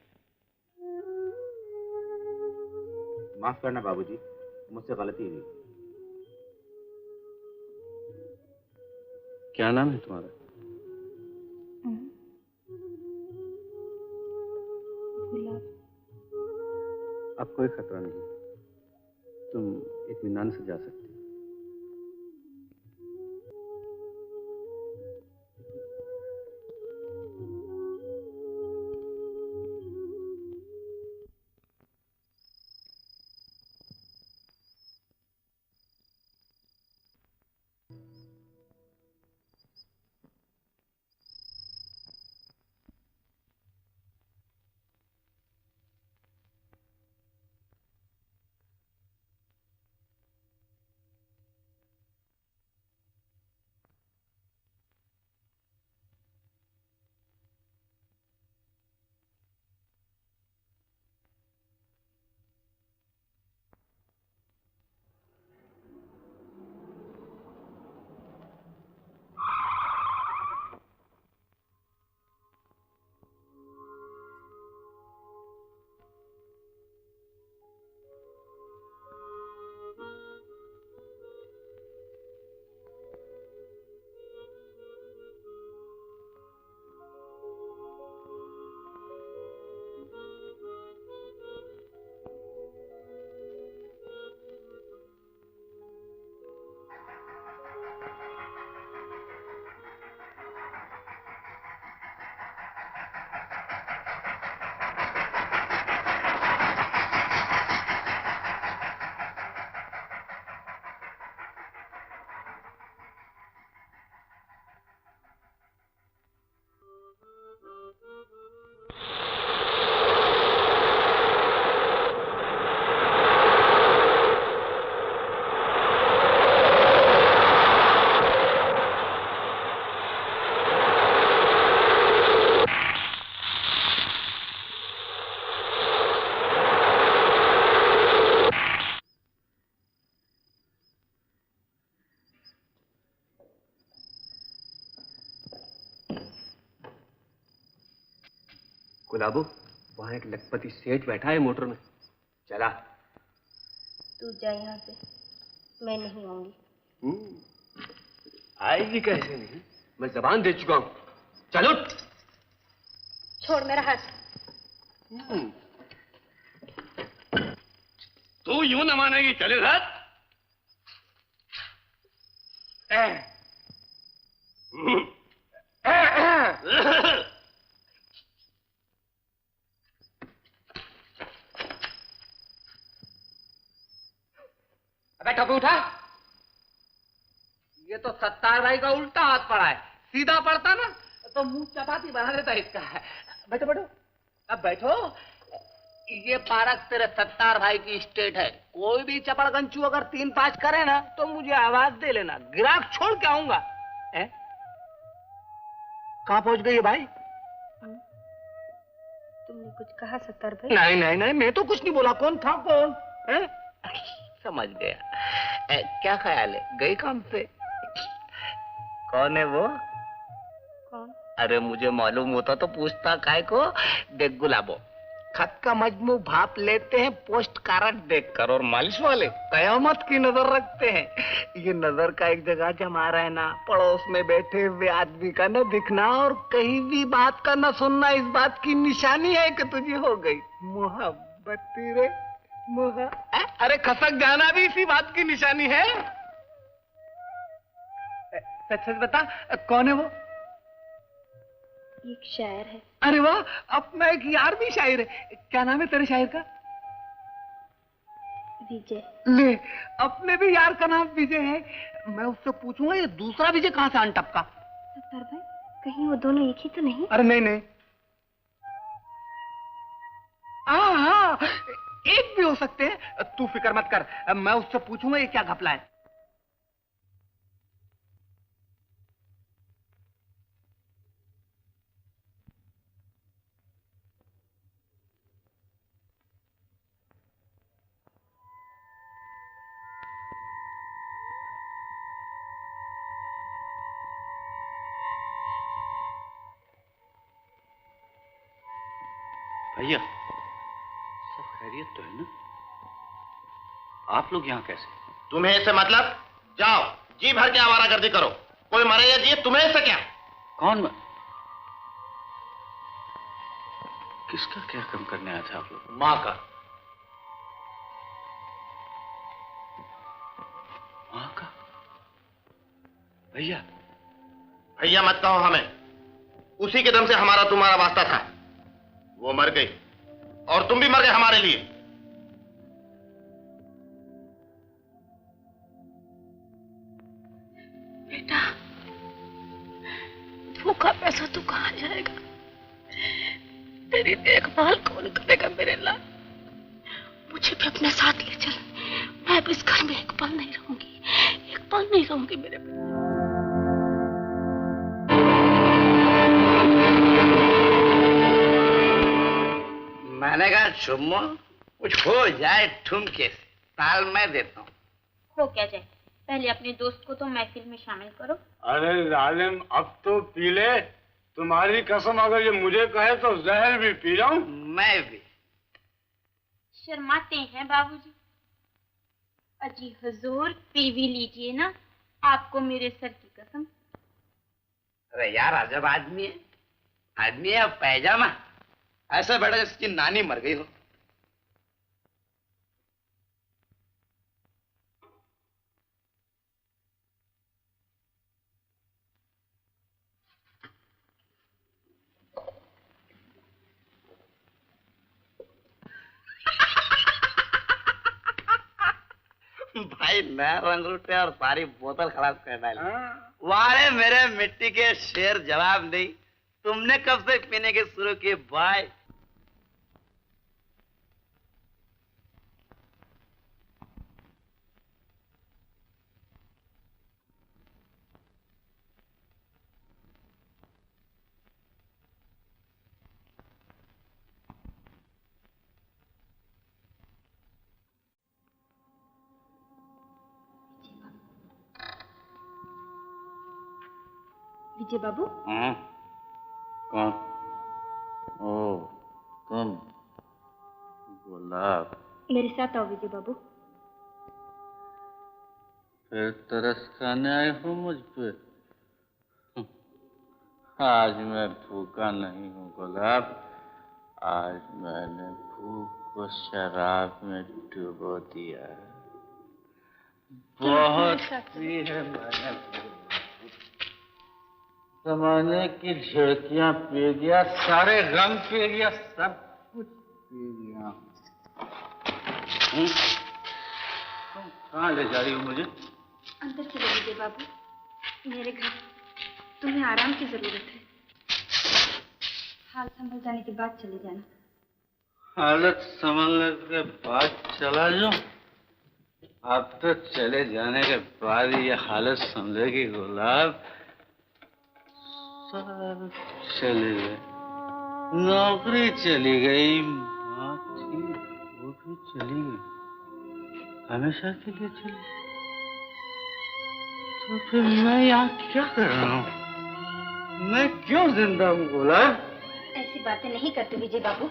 माफ करना बाबूजी, मुझसे गलती हुई। क्या नाम है तुम्हारा? अब कोई खतरा नहीं, तुम इत्मीनान से जा सकती हो। गुलाबो, वहां एक लखपति सेठ बैठा है मोटर में, चला। तू जा यहाँ से, मैं नहीं आऊंगी। आएगी कैसे नहीं, मैं जबान दे चुका हूँ। चलो। छोड़ मेरा हाथ। तू यूं न मानेगी, चले साथ। अबे ठोके उठा। ये तो सत्तार भाई का उल्टा हाथ पड़ा है, सीधा पड़ता ना तो मुंह चपाती बना देता इसका है। बैठो बैठो, अब बैठो। ये पार्क तेरे सत्तार भाई की स्टेट है। कोई भी चपड़ गंचू अगर 3-5 करे ना तो मुझे आवाज दे लेना, गिराक छोड़ के आऊंगा। कहाँ पहुंच गई है भाई? तुमने कुछ कहा सत्तार भाई? नहीं नहीं नहीं, मैं तो कुछ नहीं बोला। कौन था कौन है? समझ गया। क्या ख्याल है, गई काम पे? कौन है वो? कौन? अरे मुझे मालूम होता तो पूछता काय को। देख गुलाबो, खत का मजमू भाप लेते हैं पोस्ट कार्ड देखकर, और मालिश वाले कयामत की नजर रखते हैं। ये नजर का एक जगह जमा रहना, पड़ोस में बैठे हुए आदमी का न दिखना और कहीं भी बात का न सुनना, इस बात की निशानी है कि तुझे हो गई मोहब्बत। तेरे अरे खसक जाना भी इसी बात की निशानी है। सच सच बता, कौन है वो? एक शायर है। अरे वाह, अपना एक यार भी शायर है। क्या नाम है तेरे शायर का? विजय। ले, अपने भी यार का नाम विजय है। मैं उससे पूछूंगा ये दूसरा विजय कहाँ से आन टपका। सत्तार भाई, कहीं वो दोनों एक ही तो नहीं? अरे नहीं नहीं, हाँ एक भी हो सकते हैं। तू फिक्र मत कर, मैं उससे पूछूंगा ये क्या घपला है। भैया, सब खैरियत तो है ना? आप लोग यहाँ कैसे? तुम्हें इससे मतलब? जाओ जी भर के आवारागर्दी करो, कोई मरे या जिए तुम्हें इससे क्या? कौन किसका क्या कम करने आए थे आप लोग? माँ का। माँ का? भैया भैया मत कहो हमें, उसी के दम से हमारा तुम्हारा वास्ता था। वो मर गई और तुम भी मर गए हमारे लिए। बेटा, भूखा पैसा तू कहाँ जाएगा? तेरी देखभाल कौन करेगा मेरे लाल? मुझे भी अपने साथ ले चल। मैं भी इस घर में एक पल नहीं रहूंगी, एक पल नहीं रहूंगी मेरे बेटे। मैंने कहा चुम्मो, कुछ हो जाए ठुमके से, ताल मैं देता हूँ। हो क्या जाए, पहले अपने दोस्त को तो महफिल में शामिल करो। अरे जालिम, अब तो पी ले। तुम्हारी कसम, अगर ये मुझे कहे तो जहर भी पी जाऊं। मैं भी। शर्माते हैं बाबूजी। अजी हुजूर, पी भी लीजिए ना, आपको मेरे सर की कसम। अरे यार, अजब आदमी है। आदमी है पैजामा, ऐसा बैठा जैसे उसकी नानी मर गई हो। भाई नया रंग रूटे और सारी बोतल खलास कर डाली। वारे मेरे मिट्टी के शेर, जवाब नहीं। तुमने कब से पीने के शुरू किए भाई? विजय बाबू। कौन? ओ, गुलाब, मेरे साथ आओ विजय बाबू। फिर तरस खाने आए हो मुझ पे? आज मैं भूखा नहीं हूँ गुलाब, आज मैंने भूख को शराब में डुबो दिया है। बहुत पी है मैंने, जमाने की झिड़कियां पी गया, सारे गम पी गया, सब कुछ पी गया। तुम कहाँ ले जा रही हो मुझे? अंदर चलो विजय बाबू, मेरे घर तुम्हें आराम की जरूरत है। हाल संभल जाने के बाद चले जाना। हालत संभलने के बाद चला जाऊं? अब तो चले जाने के बाद ये हालत संभलेगी गुलाब। सब चले गए, नौकरी चली गई, माँ थी वो भी चली गई, हमेशा के लिए चली गई। तो फिर मैं यहाँ क्या कर रहा हूँ? मैं क्यों जिंदा हूँ गुलाब? ऐसी बातें नहीं करते विजय बाबू।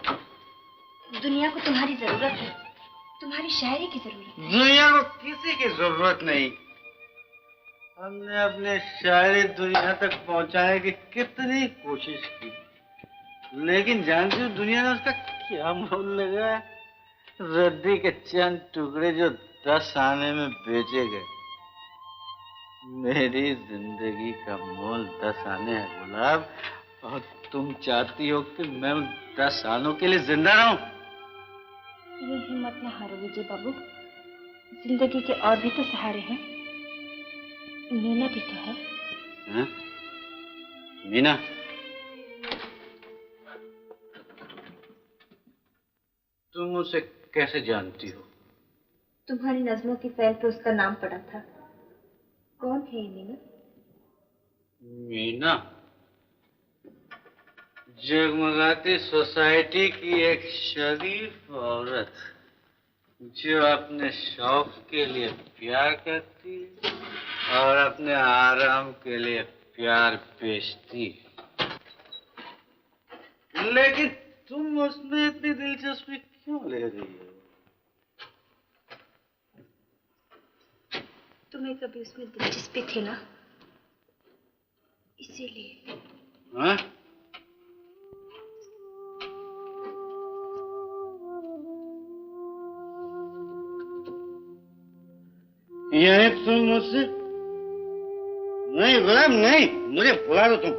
दुनिया को तुम्हारी जरूरत है, तुम्हारी शायरी की जरूरत है। दुनिया को किसी की जरूरत नहीं। हमने अपने शायरी दुनिया तक पहुंचाने की कितनी कोशिश की, लेकिन जानती हो दुनिया ने उसका क्या मोल लगाया? रद्दी के चंद टुकड़े जो 10 आने में बेचे गए। मेरी जिंदगी का मोल 10 आने है गुलाब, और तुम चाहती हो कि मैं 10 आनों के लिए जिंदा रहूं? ये हिम्मत न हारो विजय बाबू, जिंदगी के और भी तो सहारे हैं। मीना भी तो है। हाँ? मीना? तुम उसे कैसे जानती हो? तुम्हारी नज़मों की फैल पे उसका नाम पड़ा था। कौन है ये मीना? मीना जगमगाती सोसाइटी की एक शरीफ औरत, जो अपने शौक के लिए प्यार करती है और अपने आराम के लिए प्यार बेचती है। लेकिन तुम उसमें इतनी दिलचस्पी क्यों ले रही हो? तुम्हें कभी उसमें दिलचस्पी थी ना, इसीलिए। हाँ? यानी तुम मुझसे? नहीं गुलाम नहीं, मुझे बुला दो तुम।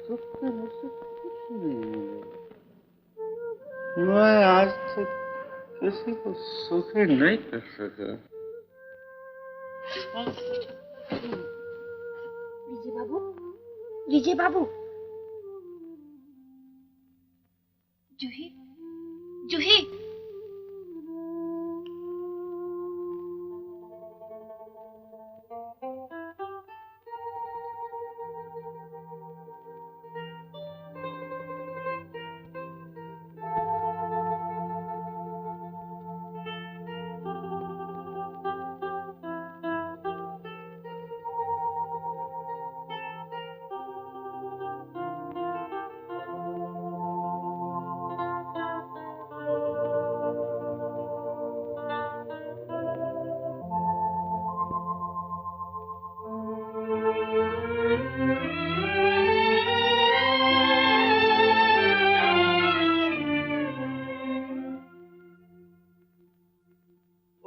दुख से मुझसे कुछ नहीं हुआ। मैं आज तक किसी को सुखी नहीं कर सका। विजय बाबू, विजय बाबू, जूही, जूही।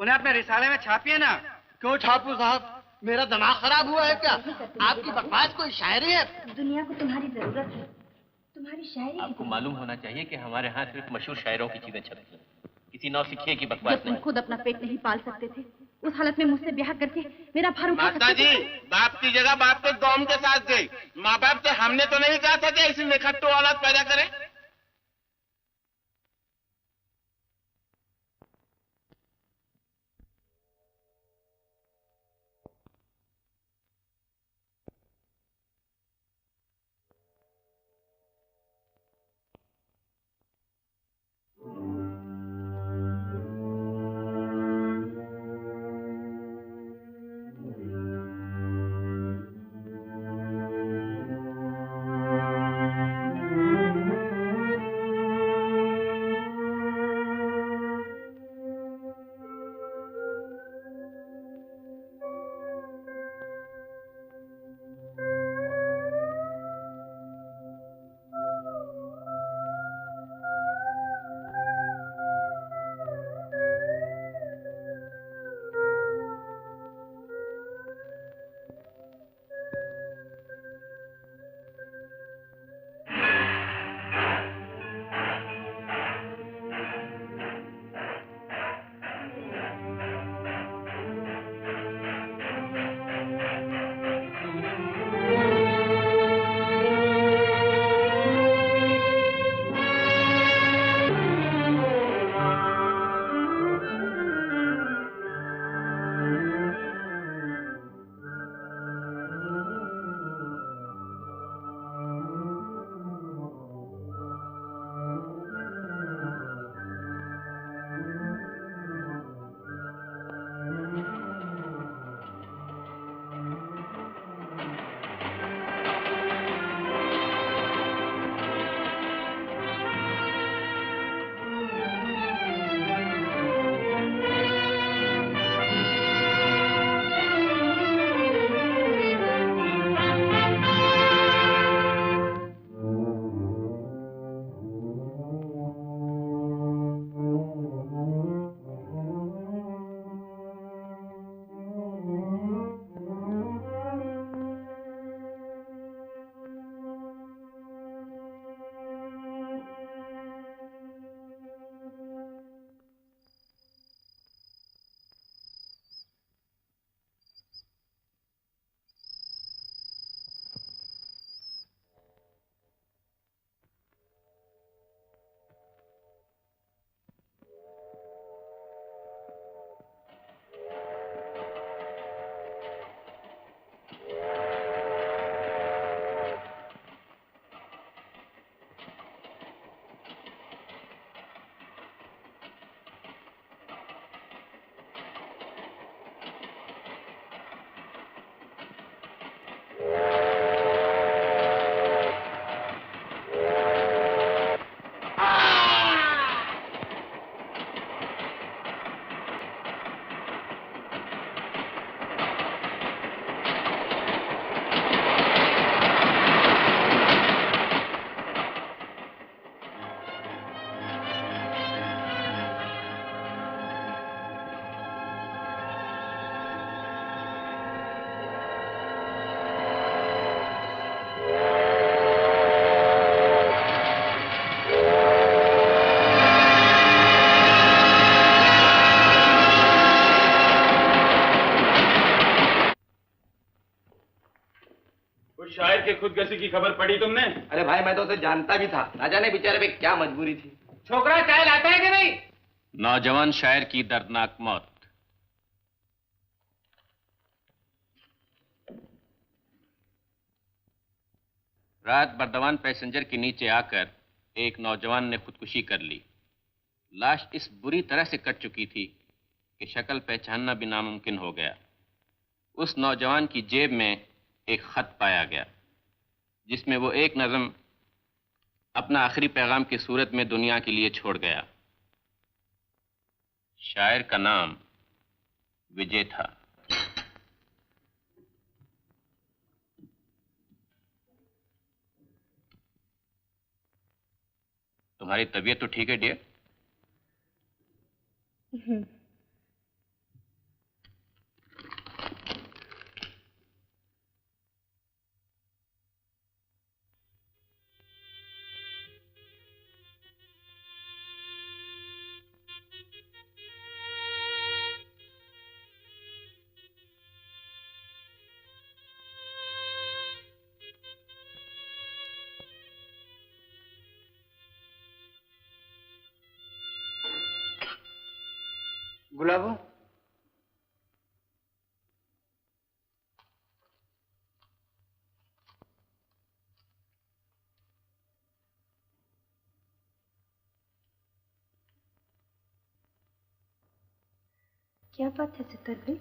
अपने रिसाले में छापिए ना। क्यों छापू साहब, मेरा दिमाग खराब हुआ है क्या? आपकी बकवास कोई शायरी है? दुनिया को तुम्हारी जरूरत है, तुम्हारी शायरी। आपको मालूम होना चाहिए कि हमारे यहाँ सिर्फ मशहूर शायरों की चीजें छपती हैं, किसी नौसिखिए की बकवास नहीं। खुद अपना पेट नहीं पाल सकते थे, उस हालत में मुझसे ब्याह करके मेरा भार उठा माता जी, बाप की जगह बाप तो गौम के साथ गई। माँ बाप से हमने तो नहीं कहा था कि ऐसी निखट्टू औलाद पैदा करें। खुदकुशी की खबर पढ़ी तुमने? अरे भाई मैं तो उसे जानता भी था, ना जाने बेचारे पे क्या मजबूरी थी। छोकरा चाय लाता है कि नहीं? नौजवान शायर की दर्दनाक मौत। रात बर्दवान पैसेंजर के नीचे आकर एक नौजवान ने खुदकुशी कर ली। लाश इस बुरी तरह से कट चुकी थी कि शक्ल पहचानना भी नामुमकिन हो गया। उस नौजवान की जेब में एक खत पाया गया जिसमें वो एक नज़म अपना आखिरी पैगाम की सूरत में दुनिया के लिए छोड़ गया। शायर का नाम विजय था। तुम्हारी तबीयत तो ठीक है डियर? गुलाबो, क्या बात है सितर भाई?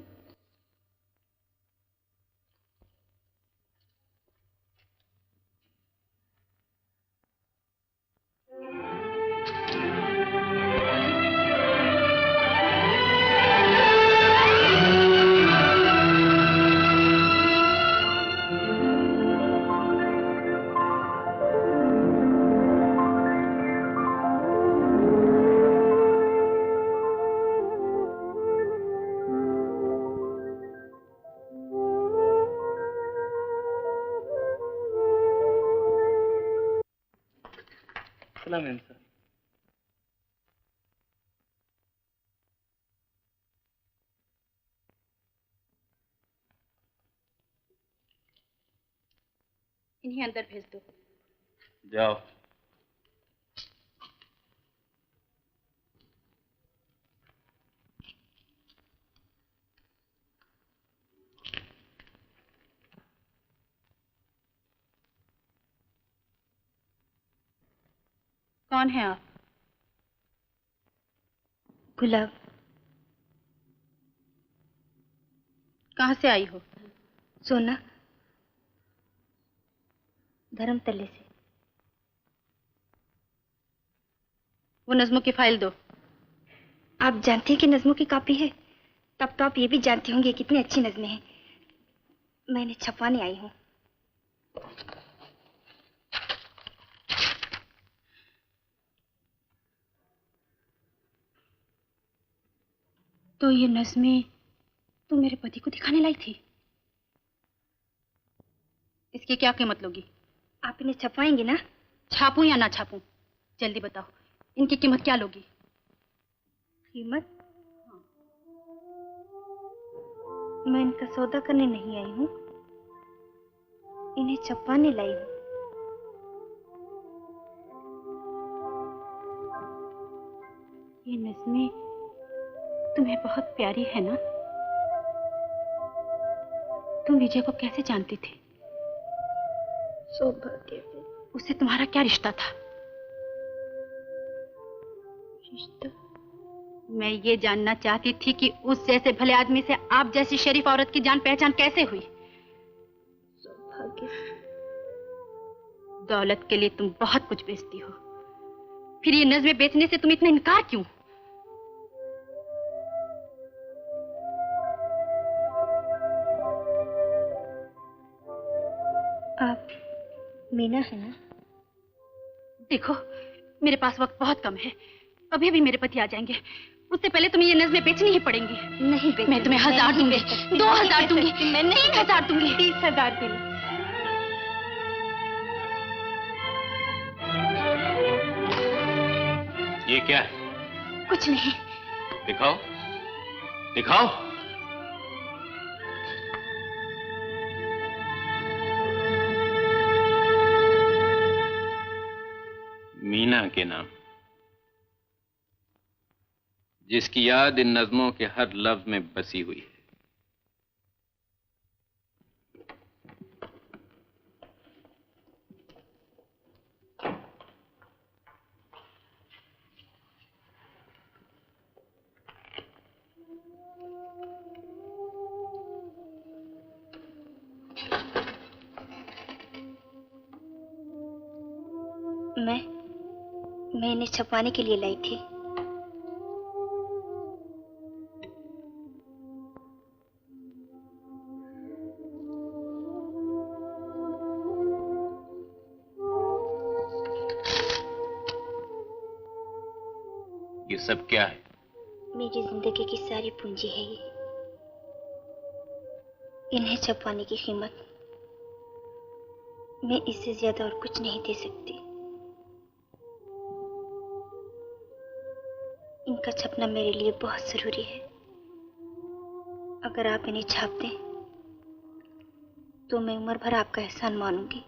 सलाम सर। इन्हें अंदर भेज दो। जाओ। कौन है आप? गुलाब। कहाँ से आई हो? सोना, धर्मतले से। वो नज़्मों की फाइल दो। आप जानती हैं कि नज़्मों की कॉपी है? तब तो आप ये भी जानती होंगी कितनी अच्छी नज़्में हैं। मैं इन्हें छपवाने आई हूँ। तो ये नज़्में तुम मेरे पति को दिखाने लाई थी? इसकी क्या कीमत लोगी? आप इन्हें छपवाएंगी ना? छापूं या ना छापूं, जल्दी बताओ, इनकी कीमत क्या लोगी? कीमत? मैं इनका सौदा करने नहीं आई हूँ, इन्हें छपवाने लाई हूँ। ये नज़्में तुम्हें बहुत प्यारी है ना? तुम विजय को कैसे जानती थी? सौभाग्य से। उससे तुम्हारा क्या रिश्ता था? रिश्ता? मैं ये जानना चाहती थी कि उस जैसे भले आदमी से आप जैसी शरीफ औरत की जान पहचान कैसे हुई? सौभाग्य से। दौलत के लिए तुम बहुत कुछ बेचती हो, फिर ये नज़्में बेचने से तुम इतना इनकार क्यों? आप मीना है ना? देखो, मेरे पास वक्त बहुत कम है, अभी भी मेरे पति आ जाएंगे, उससे पहले तुम्हें ये नज़्में बेचनी ही पड़ेंगी। नहीं बेचूंगी। मैं तुम्हें 1000 दूंगी, 2000 दूंगी, मैं 3000 दूंगी, 30,000 दूंगी। ये क्या है? कुछ नहीं। दिखाओ, दिखाओ। मीना के नाम, जिसकी याद इन नज़्मों के हर लफ्ज में बसी हुई है। मैं इन्हें छपवाने के लिए लाई थी। ये सब क्या है? मेरी जिंदगी की सारी पूंजी है ये। इन्हें छपवाने की कीमत मैं इससे ज्यादा और कुछ नहीं दे सकती। इनका छपना मेरे लिए बहुत जरूरी है। अगर आप इन्हें छाप दें तो मैं उम्र भर आपका एहसान मानूंगी।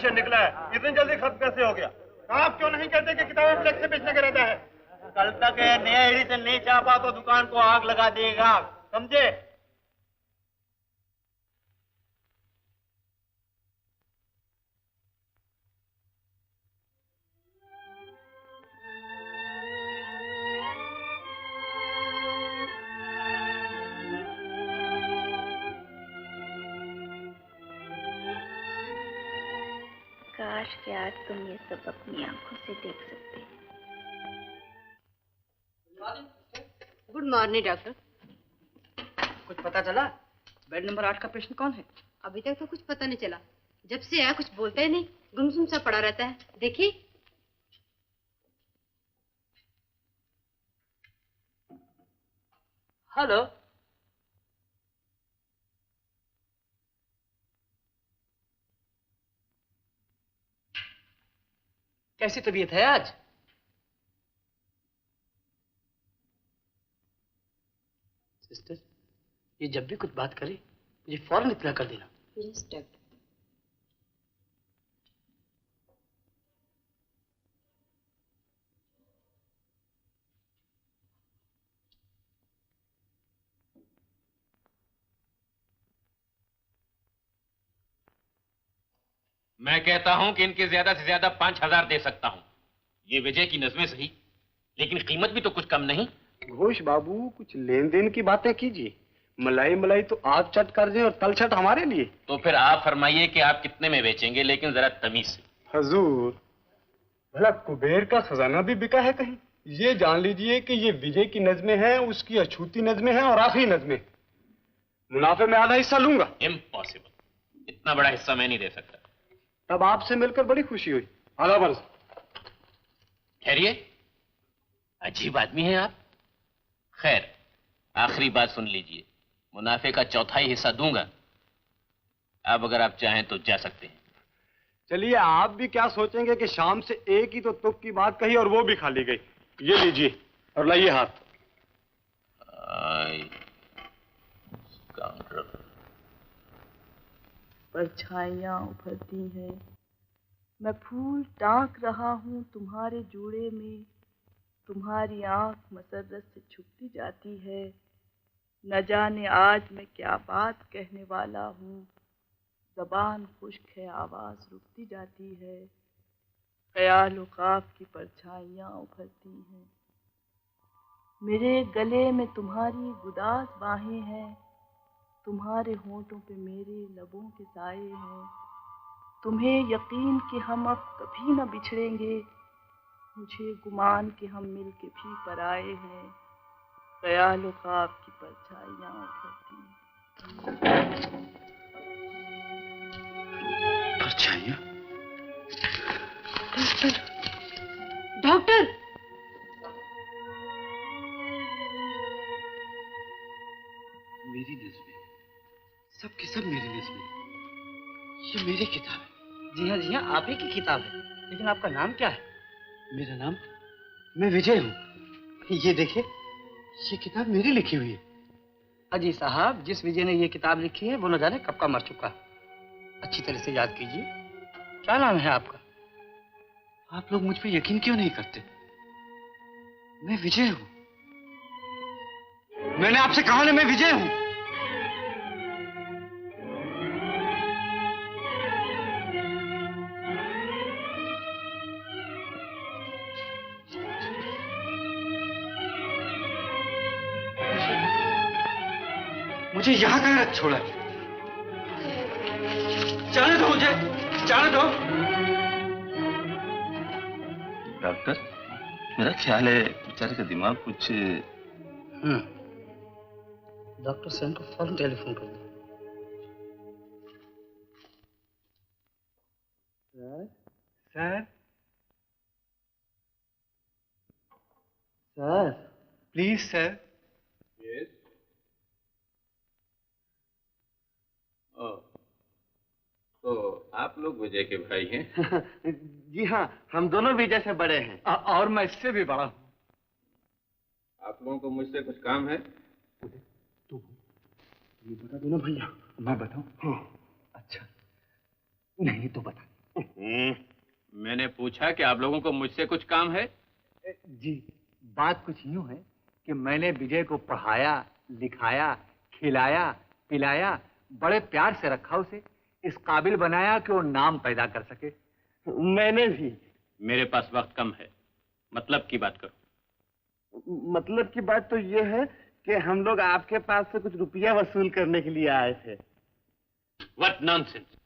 निकला है, इतनी जल्दी खत्म कैसे हो गया? आप क्यों नहीं कहते कि किताबें फ्लेक्स से बेचने का रहता है? कल तक नया एडिशन नहीं छापा तो दुकान को आग लगा देगा, समझे? काश कि आज तुम ये सब अपनी आंखों से देख सकते। Good morning doctor. कुछ पता चला? बेड नंबर 8 का पेशेंट कौन है? अभी तक तो कुछ पता नहीं चला। जब से आया कुछ बोलता ही नहीं, गुमसुम सा पड़ा रहता है। देखिए। हेलो। कैसी तबीयत है आज? सिस्टर, ये जब भी कुछ बात करे मुझे फौरन इत्तला कर देना। Yes doctor. मैं कहता हूं कि इनके ज्यादा से ज्यादा 5,000 दे सकता हूं। ये विजय की नज़में सही, लेकिन कीमत भी तो कुछ कम नहीं। घोष बाबू, कुछ लेन देन की बातें कीजिए। मलाई मलाई तो आप चट कर दें और तलछट हमारे लिए। तो फिर आप फरमाइए कि आप कितने में बेचेंगे, लेकिन जरा तमीज से। हजूर, भला कुबेर का खजाना भी बिका है कहीं? ये जान लीजिए कि ये विजय की नज़में हैं, उसकी अछूती नज़में हैं और आखिरी नज़में। मुनाफे में आधा हिस्सा लूंगा। इम्पॉसिबल, इतना बड़ा हिस्सा मैं नहीं दे सकता। तब आपसे मिलकर बड़ी खुशी हुई। आधा बर्स। ठहरिए, अजीब आदमी हैं आप। खैर, आखिरी बात सुन लीजिए। मुनाफे का चौथाई हिस्सा दूंगा। अब अगर आप चाहें तो जा सकते हैं। चलिए, आप भी क्या सोचेंगे कि शाम से एक ही तो तुक की बात कही और वो भी खाली गई। ये लीजिए और लाइए हाथ। परछाइयाँ उभरती हैं, मैं फूल टाँक रहा हूँ तुम्हारे जूड़े में। तुम्हारी आँख मसरत से छुपती जाती है। न जाने आज मैं क्या बात कहने वाला हूँ। ज़बान खुश्क है, आवाज़ रुकती जाती है। ख्याल व ख्वाब की परछाइयाँ उभरती हैं। मेरे गले में तुम्हारी गुदास बाहें हैं। तुम्हारे होंठों पे मेरे लबों के साए हैं। तुम्हें यकीन कि हम अब कभी न बिछड़ेंगे, मुझे गुमान कि हम मिल के भी पराए हैं। दयालु ख्वाब की परछाइयां उभरती हैं। परछाइयां? डॉक्टर! मेरी नज़्में, सब की सब मेरी नज़्में। ये मेरी किताब है। जी हाँ, आप ही की किताब है। लेकिन आपका नाम क्या है? मेरा नाम, मैं विजय हूँ। ये देखिए, ये किताब मेरी लिखी हुई है। अजी साहब, जिस विजय ने ये किताब लिखी है वो न जाने कब का मर चुका है। अच्छी तरह से याद कीजिए, क्या नाम है आपका? आप लोग मुझ पे यकीन क्यों नहीं करते? मैं विजय हूँ। मैंने आपसे कहा ना, मैं विजय हूँ। मुझे यहाँ कहाँ रख छोड़ा? जाने दो मुझे, जाने दो। डॉक्टर, मेरा ख्याल है बेचारे का दिमाग कुछ। डॉक्टर सेन को फौरन टेलीफोन कर दो। Sir, sir, please sir. Yes. तो आप लोग विजय के भाई हैं? जी हाँ, हम दोनों विजय से बड़े हैं। और मैं इससे भी बड़ा हूँ। आप लोगों को मुझसे कुछ काम है? ये बता दो ना भैया। मैं बताऊं? हाँ। अच्छा, नहीं तो बता। मैंने पूछा कि आप लोगों को मुझसे कुछ काम है? जी, बात कुछ यूं है कि मैंने विजय को पढ़ाया, लिखाया, खिलाया, पिलाया, बड़े प्यार से रखा, उसे इस काबिल बनाया कि वो नाम पैदा कर सके। मैंने भी। मेरे पास वक्त कम है, मतलब की बात करो। मतलब की बात तो ये है कि हम लोग आपके पास से कुछ रुपया वसूल करने के लिए आए थे। What nonsense!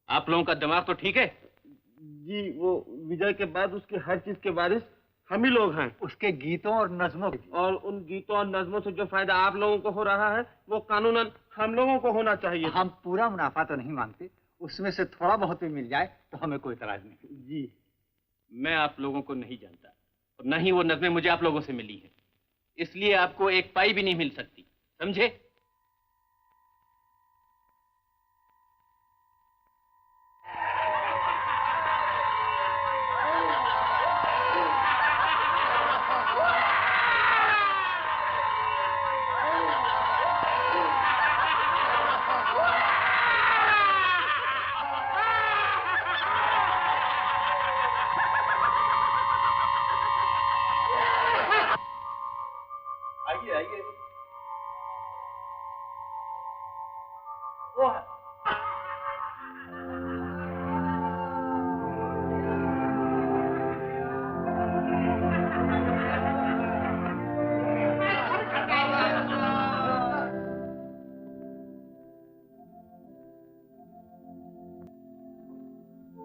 आप लोगों का दिमाग तो ठीक है? जी, वो विजय के बाद उसके हर चीज के वारिस हम ही लोग हैं। उसके गीतों और नज्मों के। और उन गीतों और नज्मों से जो फायदा आप लोगों को हो रहा है, वो कानूनन हम लोगों को होना चाहिए। हम पूरा मुनाफा तो नहीं मांगते, उसमें से थोड़ा बहुत भी मिल जाए तो हमें कोई इतराज नहीं। जी, मैं आप लोगों को नहीं जानता और न ही वो नज़में मुझे आप लोगों से मिली हैं, इसलिए आपको एक पाई भी नहीं मिल सकती, समझे?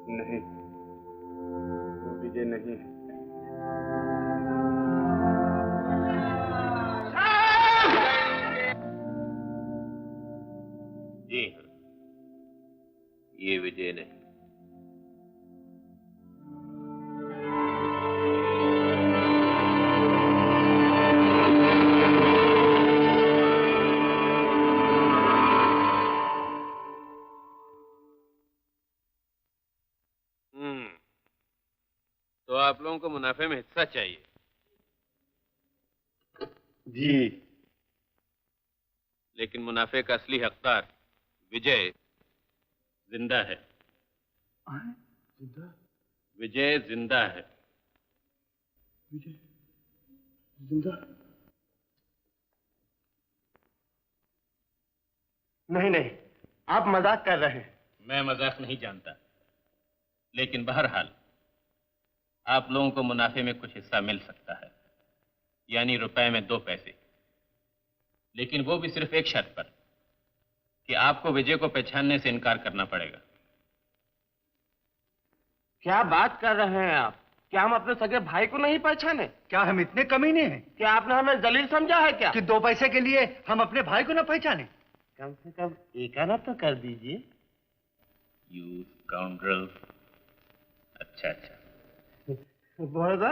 नहीं, वो विजय नहीं है। जी हाँ, ये विजय नहीं। तो आप लोगों को मुनाफे में हिस्सा चाहिए? जी, लेकिन मुनाफे का असली हकदार विजय जिंदा है। जिंदा? विजय जिंदा है। विजय जिंदा? नहीं नहीं, आप मजाक कर रहे हैं। मैं मजाक नहीं जानता, लेकिन बहरहाल आप लोगों को मुनाफे में कुछ हिस्सा मिल सकता है, यानी रुपए में 2 पैसे, लेकिन वो भी सिर्फ एक शर्त पर कि आपको विजय को पहचानने से इनकार करना पड़ेगा। क्या बात कर रहे हैं आप? क्या हम अपने सगे भाई को नहीं पहचाने? क्या हम इतने कमीने हैं? क्या आपने हमें जलील समझा है क्या? कि 2 पैसे के लिए हम अपने भाई को न पहचाने? कम से कम एक आना तो कर दीजिए। You scoundrel। अच्छा अच्छा। बोला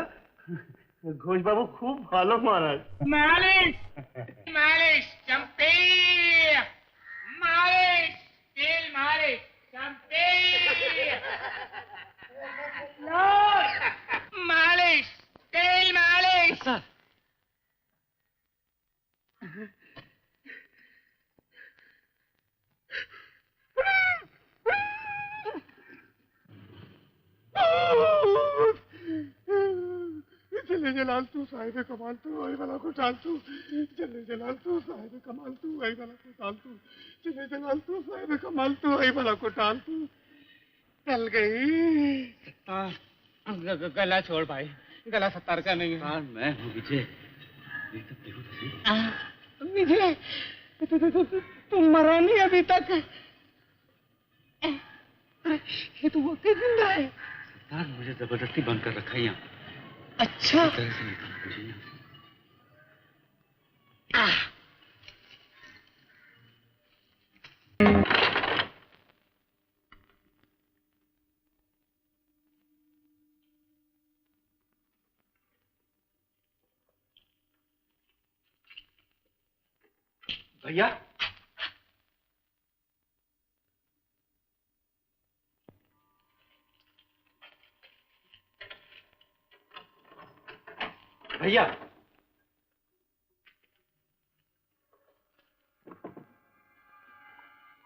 घोष बाबू खूब भालो महाराज। मालिश मालिश चंपे, मालिश तेल मालिश चंपे, मालिश तेल मालिश। चले जलाल तू साहिब कमाल तू आई वाला को डाल तू, चले जलाल तू साहिब कमाल तू आई वाला को डाल तू, चले जलाल तू साहिब कमाल तू आई वाला को डाल तू। चल गई। गला छोड़ भाई, गला सत्तार का नहीं है। मैं हूँ विजय। विजय तुम मरा नहीं अभी तक। ये तो वो जिंदा है। सरदार मुझे जबरदस्ती बंद कर रखा है यहाँ। अच्छा। भैया भैया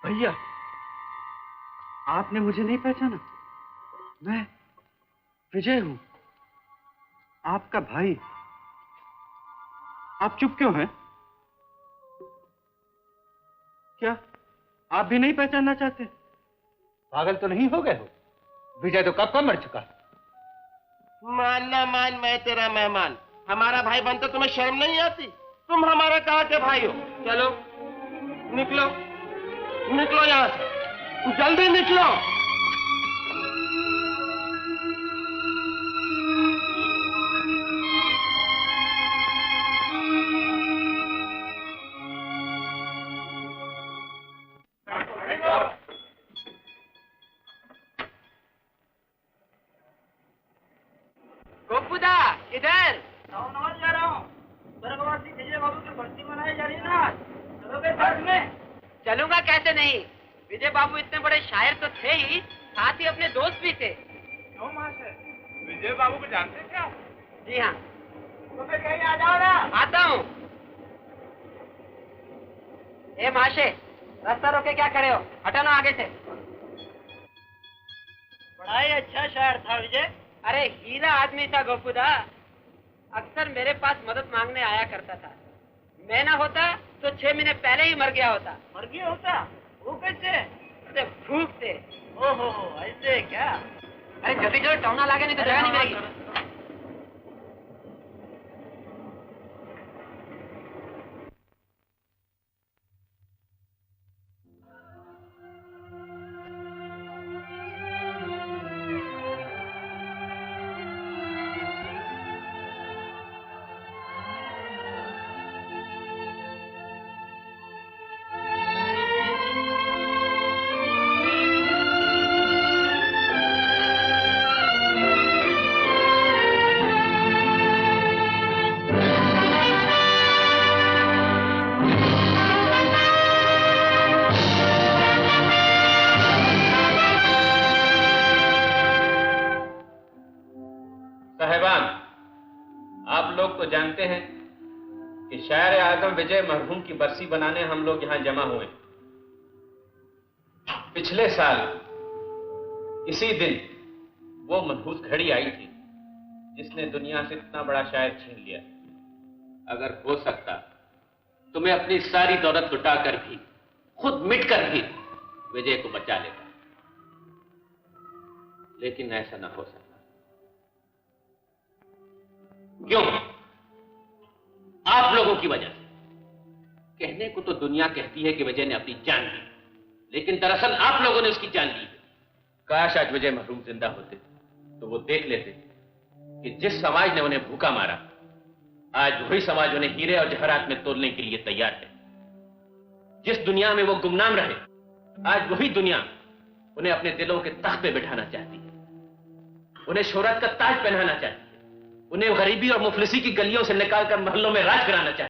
भैया आपने मुझे नहीं पहचाना? मैं विजय हूं, आपका भाई। आप चुप क्यों हैं? क्या आप भी नहीं पहचानना चाहते? पागल तो नहीं हो गए हो? विजय तो कब का मर चुका। मान ना मान, मैं तेरा मेहमान। हमारा भाई बनते तुम्हें शर्म नहीं आती? तुम हमारे कहाँ के भाई हो? चलो निकलो, निकलो यहाँ से, जल्दी निकलो। गोपुदा इधर जा रहा हूँ। स्वर्गवासी विजय बाबू की भर्ती मनाई जा रही है ना, चलोगे साथ में? चलूंगा कैसे नहीं। विजय बाबू इतने बड़े शायर तो थे ही, साथ ही अपने दोस्त भी थे। क्यों मास्टर, विजय बाबू को जानते क्या? जी हाँ। तो फिर कहीं आ जाओ ना। आता हूँ। ए माशे, रास्ता रोके क्या खड़े हो? हटो ना आगे से। बड़ा ही अच्छा शायर था विजय। अरे हीरा आदमी था गोपुदा, अक्सर मेरे पास मदद मांगने आया करता था। मैं ना होता तो 6 महीने पहले ही मर गया होता। मर गया होता? वो कैसे? अरे भूख से। ओहो ऐसे क्या? अरे जल्दी चलो, टौना लागे नहीं तो जगह नहीं मिलेगी। जानते हैं कि शायर आजम विजय मरहूम की बरसी बनाने हम लोग यहां जमा हुए। पिछले साल इसी दिन वो मनहूस घड़ी आई थी जिसने दुनिया से इतना बड़ा शायर छीन लिया। अगर हो सकता तो मैं अपनी सारी दौलत लुटाकर भी, खुद मिटकर भी विजय को बचा लेता, लेकिन ऐसा ना हो सका। क्यों? आप लोगों की वजह से। कहने को तो दुनिया कहती है कि विजय ने अपनी जान ली, लेकिन दरअसल आप लोगों ने उसकी जान ली। काश आज विजय मरहूम जिंदा होते तो वो देख लेते कि जिस समाज ने उन्हें भूखा मारा, आज वही समाज उन्हें हीरे और जवाहरात में तोलने के लिए तैयार है। जिस दुनिया में वो गुमनाम रहे, आज वही दुनिया उन्हें अपने दिलों के तख्त पे बिठाना चाहती है, उन्हें शोहरत का ताज पहनाना चाहती है, उन्हें गरीबी और मुफलिसी की गलियों से निकालकर महलों में राज कराना चाहती है।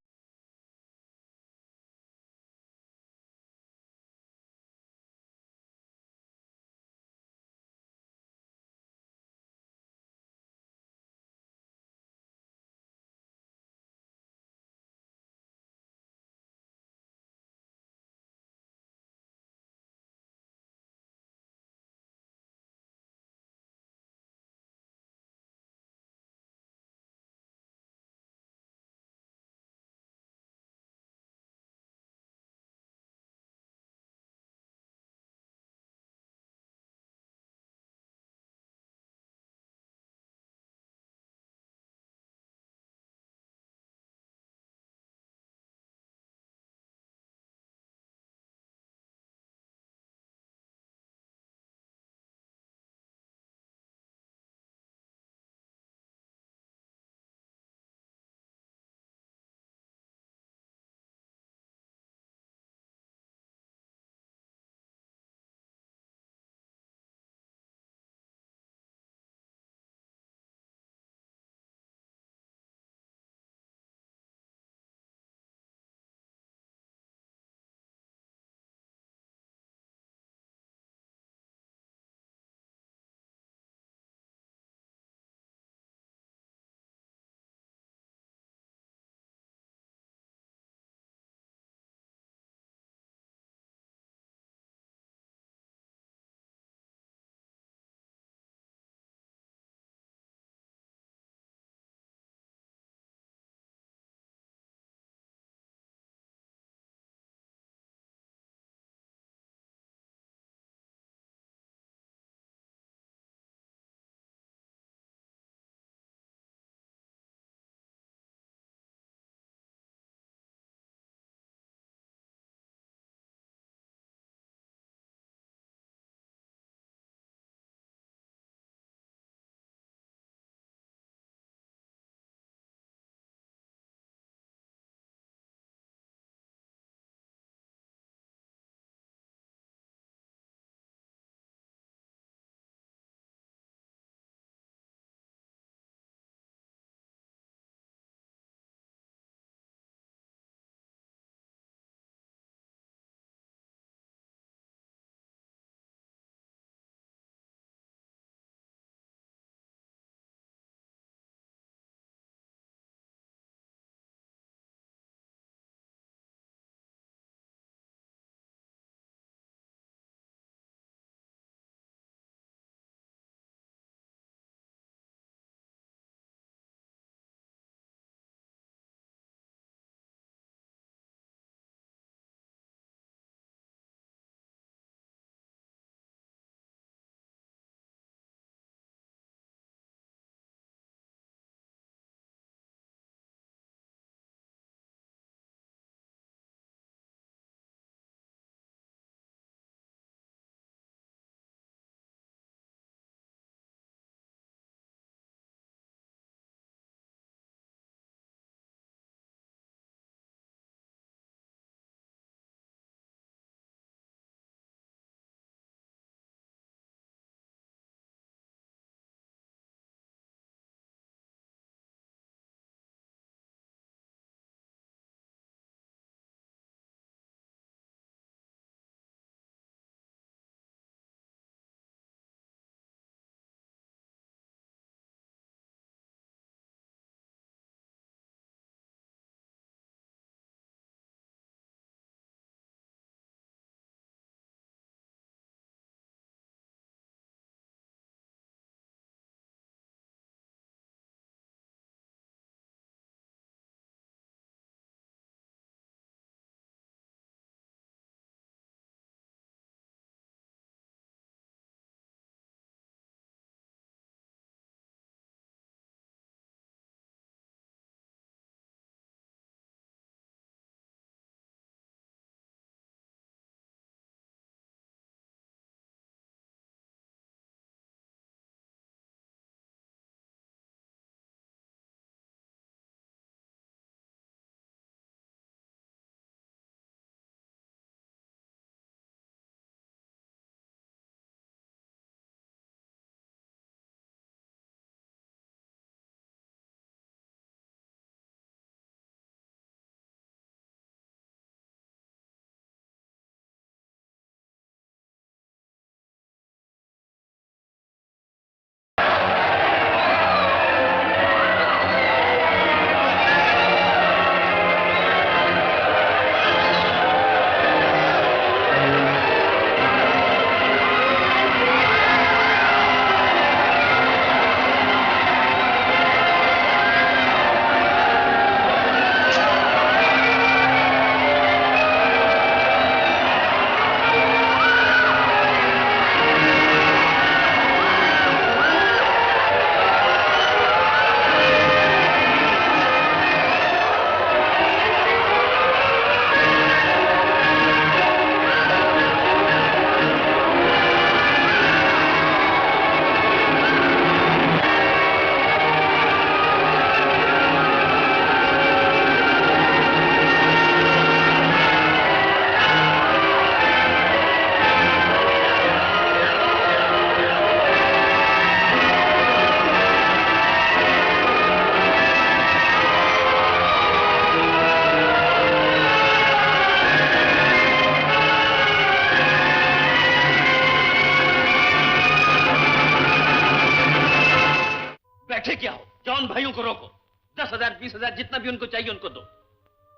20,000 जितना भी उनको चाहिए उनको दो,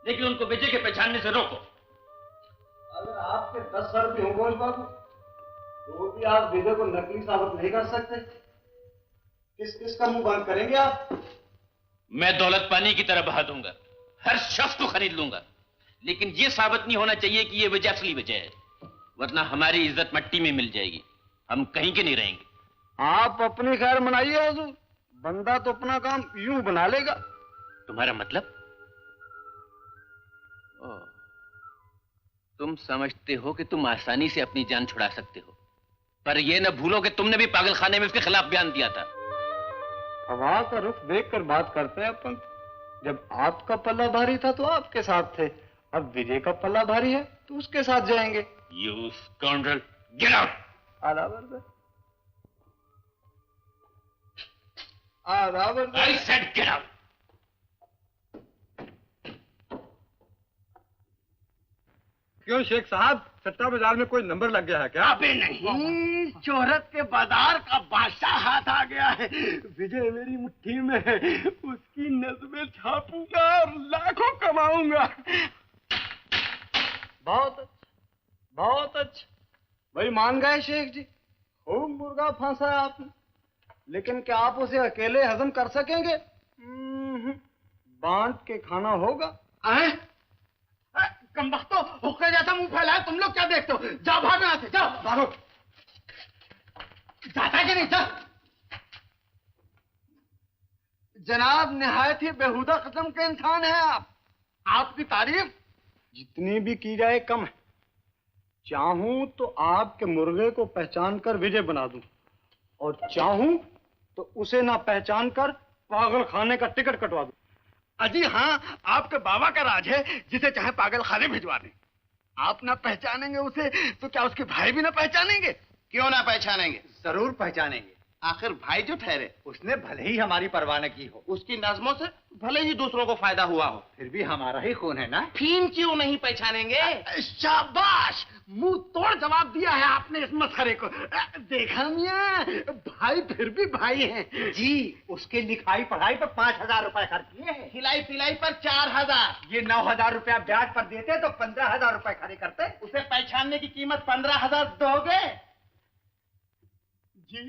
लेकिन उनको विजय के पहचानने से रोको। अगर आपके 10 सर भी होंगे बाबू, तो भी आप विजय को नकली साबित नहीं कर सकते। किस किस का मुंह बंद करेंगे आप? मैं दौलत पानी की तरह बहा दूंगा, हर शख्स को खरीद लूंगा, लेकिन ये साबित नहीं होना चाहिए कि ये विजय असली विजय है, वरना हमारी इज्जत मट्टी में मिल जाएगी, हम कहीं के नहीं रहेंगे। आप अपनी खैर मनाइए हुजूर, बंदा तो अपना काम यूं बना लेगा। तुम्हारा मतलब? तुम समझते हो कि तुम आसानी से अपनी जान छुड़ा सकते हो, पर यह न भूलो कि तुमने भी पागल खाने में उसके खिलाफ बयान दिया था। हवा का रुख देखकर बात करते हैं अपन। जब आपका पल्ला भारी था तो आपके साथ थे, अब विजय का पल्ला भारी है तो उसके साथ जाएंगे। You scoundrel, get out! I said get out! क्यों शेख साहब, सट्टा बाजार में कोई नंबर लग गया है क्या? अबे नहीं, शोहरत के बाजार का बादशाह हाथ आ गया है। विजय मेरी मुट्ठी में है, उसकी नज़्में छापूंगा और लाखों कमाऊंगा। बहुत अच्छा, बहुत अच्छा। भाई मान गए शेख जी, खूब मुर्गा फांसा आपने, लेकिन क्या आप उसे अकेले हजम कर सकेंगे? बांट के खाना होगा। कमबख्तो, हुक्के जैसा मुंह फैलाए, तुम लोग क्या देखते हो? जाओ भागो यहाँ से, जाओ भागो। जाता कि नहीं? जा। जनाब, निहायत ही बेहुदा किस्म के इंसान हैं आप। आपकी तारीफ जितनी भी की जाए कम है। चाहूं तो आपके मुर्गे को पहचान कर विजय बना दूं, और चाहूं तो उसे ना पहचान कर पागल खाने का टिकट कटवा दूं। अजी हाँ, आपके बाबा का राज है, जिसे चाहे पागल खाने भिजवा दें। आप ना पहचानेंगे उसे तो क्या उसके भाई भी ना पहचानेंगे? क्यों ना पहचानेंगे? जरूर पहचानेंगे। आखिर भाई जो ठहरे, उसने भले ही हमारी परवाह न की हो, उसकी नज़्मों से भले ही दूसरों को फायदा हुआ हो, फिर भी हमारा ही खून है ना। फीम क्यों नहीं पहचानेंगे? शाबाश, मुंह तोड़ जवाब दिया है आपने इस मसखरे को। देखा मियां, भाई फिर भी भाई हैं। जी, उसके लिखाई पढ़ाई पर 5,000 रुपए खर्च किए हैं, खिलाई पिलाई पर 4,000। ये 9,000 रुपया ब्याज पर देते तो 15,000 रुपए खड़े करते। उसे पहचानने की कीमत 15,000 दोगे? जी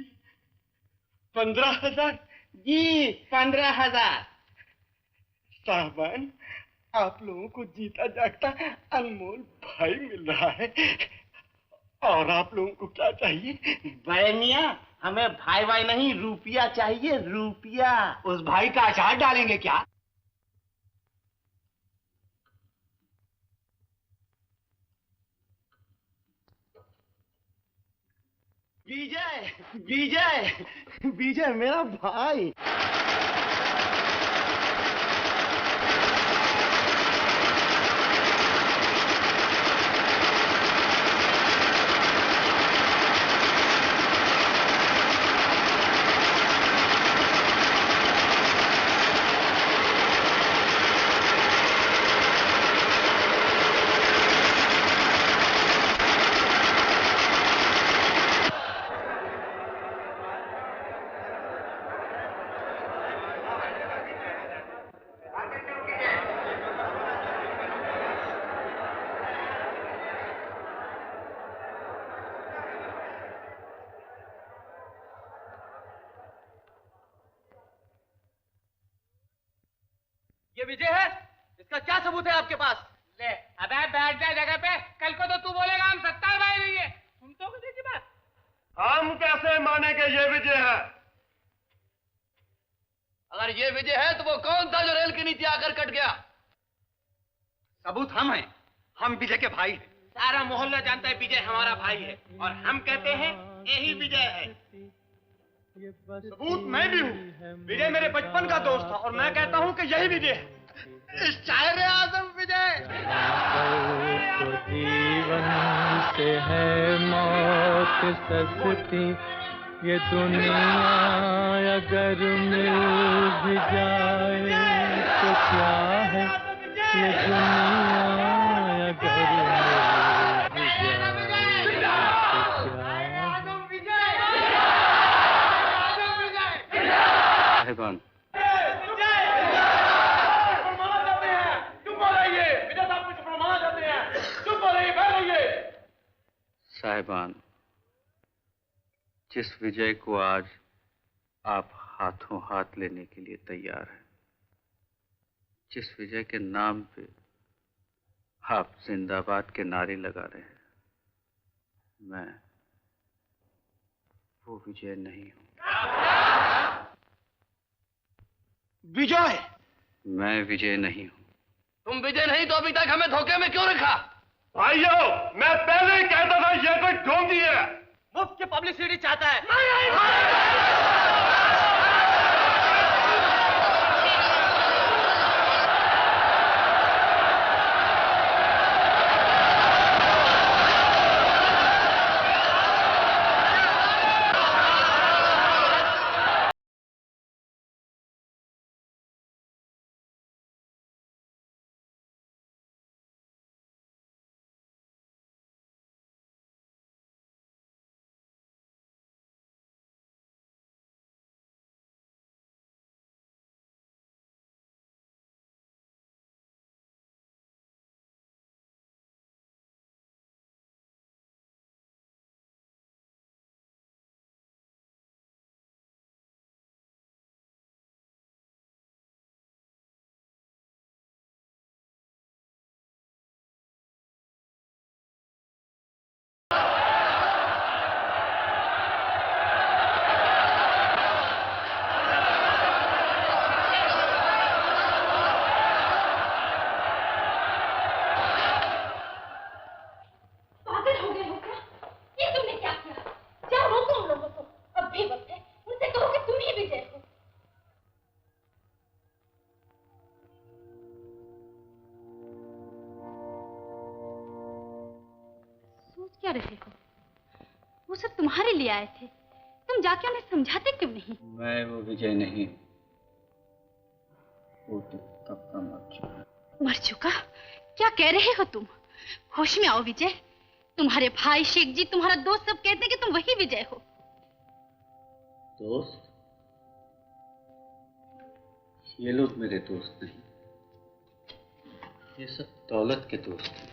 15,000? जी 15,000। साहबान, आप लोगों को जीता जागता अनमोल भाई मिल रहा है, और आप लोगों को क्या चाहिए? बड़े मियां, हमें भाई भाई नहीं, रुपया चाहिए, रुपया। उस भाई का अचार डालेंगे क्या? विजय, विजय, विजय मेरा भाई। ये विजय है? इसका क्या सबूत है आपके पास? ले, अबे बैठ जा जगह पे, कल को तो तू बोलेगा हम 70 भाई नहीं है। सुन तो विजय की बात। हम कैसे माने कि ये विजय है? अगर ये विजय है तो वो कौन था जो रेल के नीचे आकर कट गया? सबूत हम हैं, हम विजय के भाई हैं। सारा मोहल्ला जानता है विजय हमारा भाई है, और हम कहते हैं यही विजय है। सबूत मैं भी हूँ। विजय मेरे बचपन का दोस्त था, और मैं कहता हूँ कि यही विजय है। शायर आजम विजय। तो जीवन से है मौत सस्ती, ये दुनिया अगर मिल भी जाए तो क्या है, ये दुनिया अगर मिल भी जाए तो क्या है। कौन? साहिबान, जिस विजय को आज आप हाथों हाथ लेने के लिए तैयार हैं, जिस विजय के नाम पे आप जिंदाबाद के नारे लगा रहे हैं, मैं वो विजय नहीं हूं। विजय? मैं विजय नहीं हूं। तुम विजय नहीं तो अभी तक हमें धोखे में क्यों रखा? भाइयों, मैं पहले ही कहता था ये कोई ढोंगी है। मुफ्त की पब्लिसिटी चाहता है। क्या रहे हो? वो सब तुम्हारे लिए आए थे, तुम जाके उन्हें समझाते क्यों नहीं? मैं वो विजय नहीं, वो तो कब का मर चुका। मर चुका? क्या कह रहे हो तुम? होश में आओ विजय। तुम्हारे भाई, शेख जी, तुम्हारा दोस्त सब कहते हैं कि तुम वही विजय हो। दोस्त? ये लोग मेरे दोस्त नहीं, ये सब दौलत के दोस्त हैं।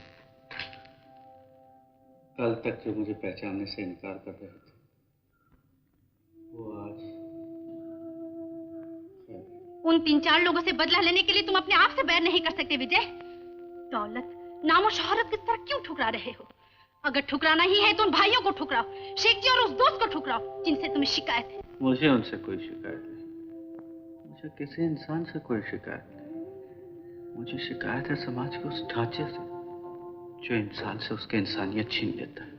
कल तक जो मुझे पहचानने से इनकार कर रहे थे, वो आज उन 3-4 लोगों से बदला लेने के लिए तुम अपने आप से बैर नहीं कर सकते विजय। दौलत, नाम और शोहरत किस तरह क्यों ठुकरा रहे हो? अगर ठुकराना ही है तो उन भाइयों को ठुकराओ, शेख जी और उस दोस्त को ठुकराओ जिनसे तुम्हें शिकायत है। मुझे उनसे कोई शिकायत नहीं, मुझे किसी इंसान से कोई शिकायत नहीं। मुझे शिकायत है समाज के उस ढांचे से जो इंसान से उसकी इंसानियत छीन लेता है,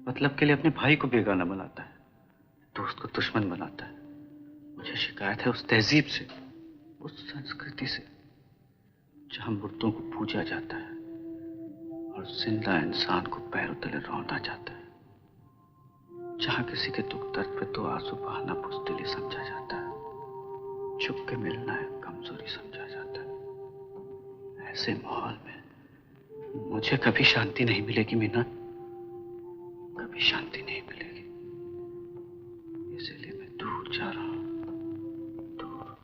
मतलब के लिए अपने भाई को बेगाना बनाता है, दोस्त को दुश्मन बनाता है। मुझे शिकायत है उस तहजीब से, उस संस्कृति से जहां मुर्दों को पूजा जाता है और जिंदा इंसान को पैरों तले रौंदा जाता है, जहां किसी के दुख दर्द पे 2 आंसू बहाना बुज़दिली समझा जाता है, छुप के मिलना है कमजोरी समझा जाता है। ऐसे माहौल में मुझे कभी शांति नहीं मिलेगी मीना, कभी शांति नहीं मिलेगी। इसलिए मैं दूर जा रहा हूं, दूर।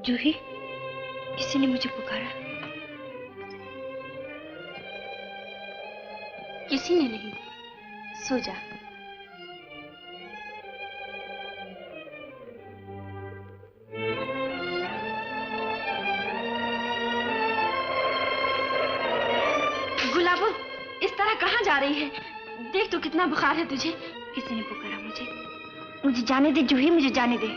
जूही, किसी ने मुझे पुकारा। किसी ने नहीं, सो जा। गुलाबो, इस तरह कहाँ जा रही है? देख तो कितना बुखार है तुझे। किसी ने पुकारा मुझे जाने दे जूही, मुझे जाने दे।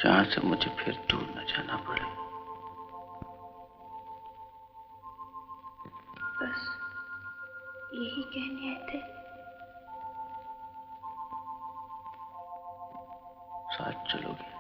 जहां से मुझे फिर दूर न जाना पड़े। बस यही कहने आए थे। साथ चलोगे?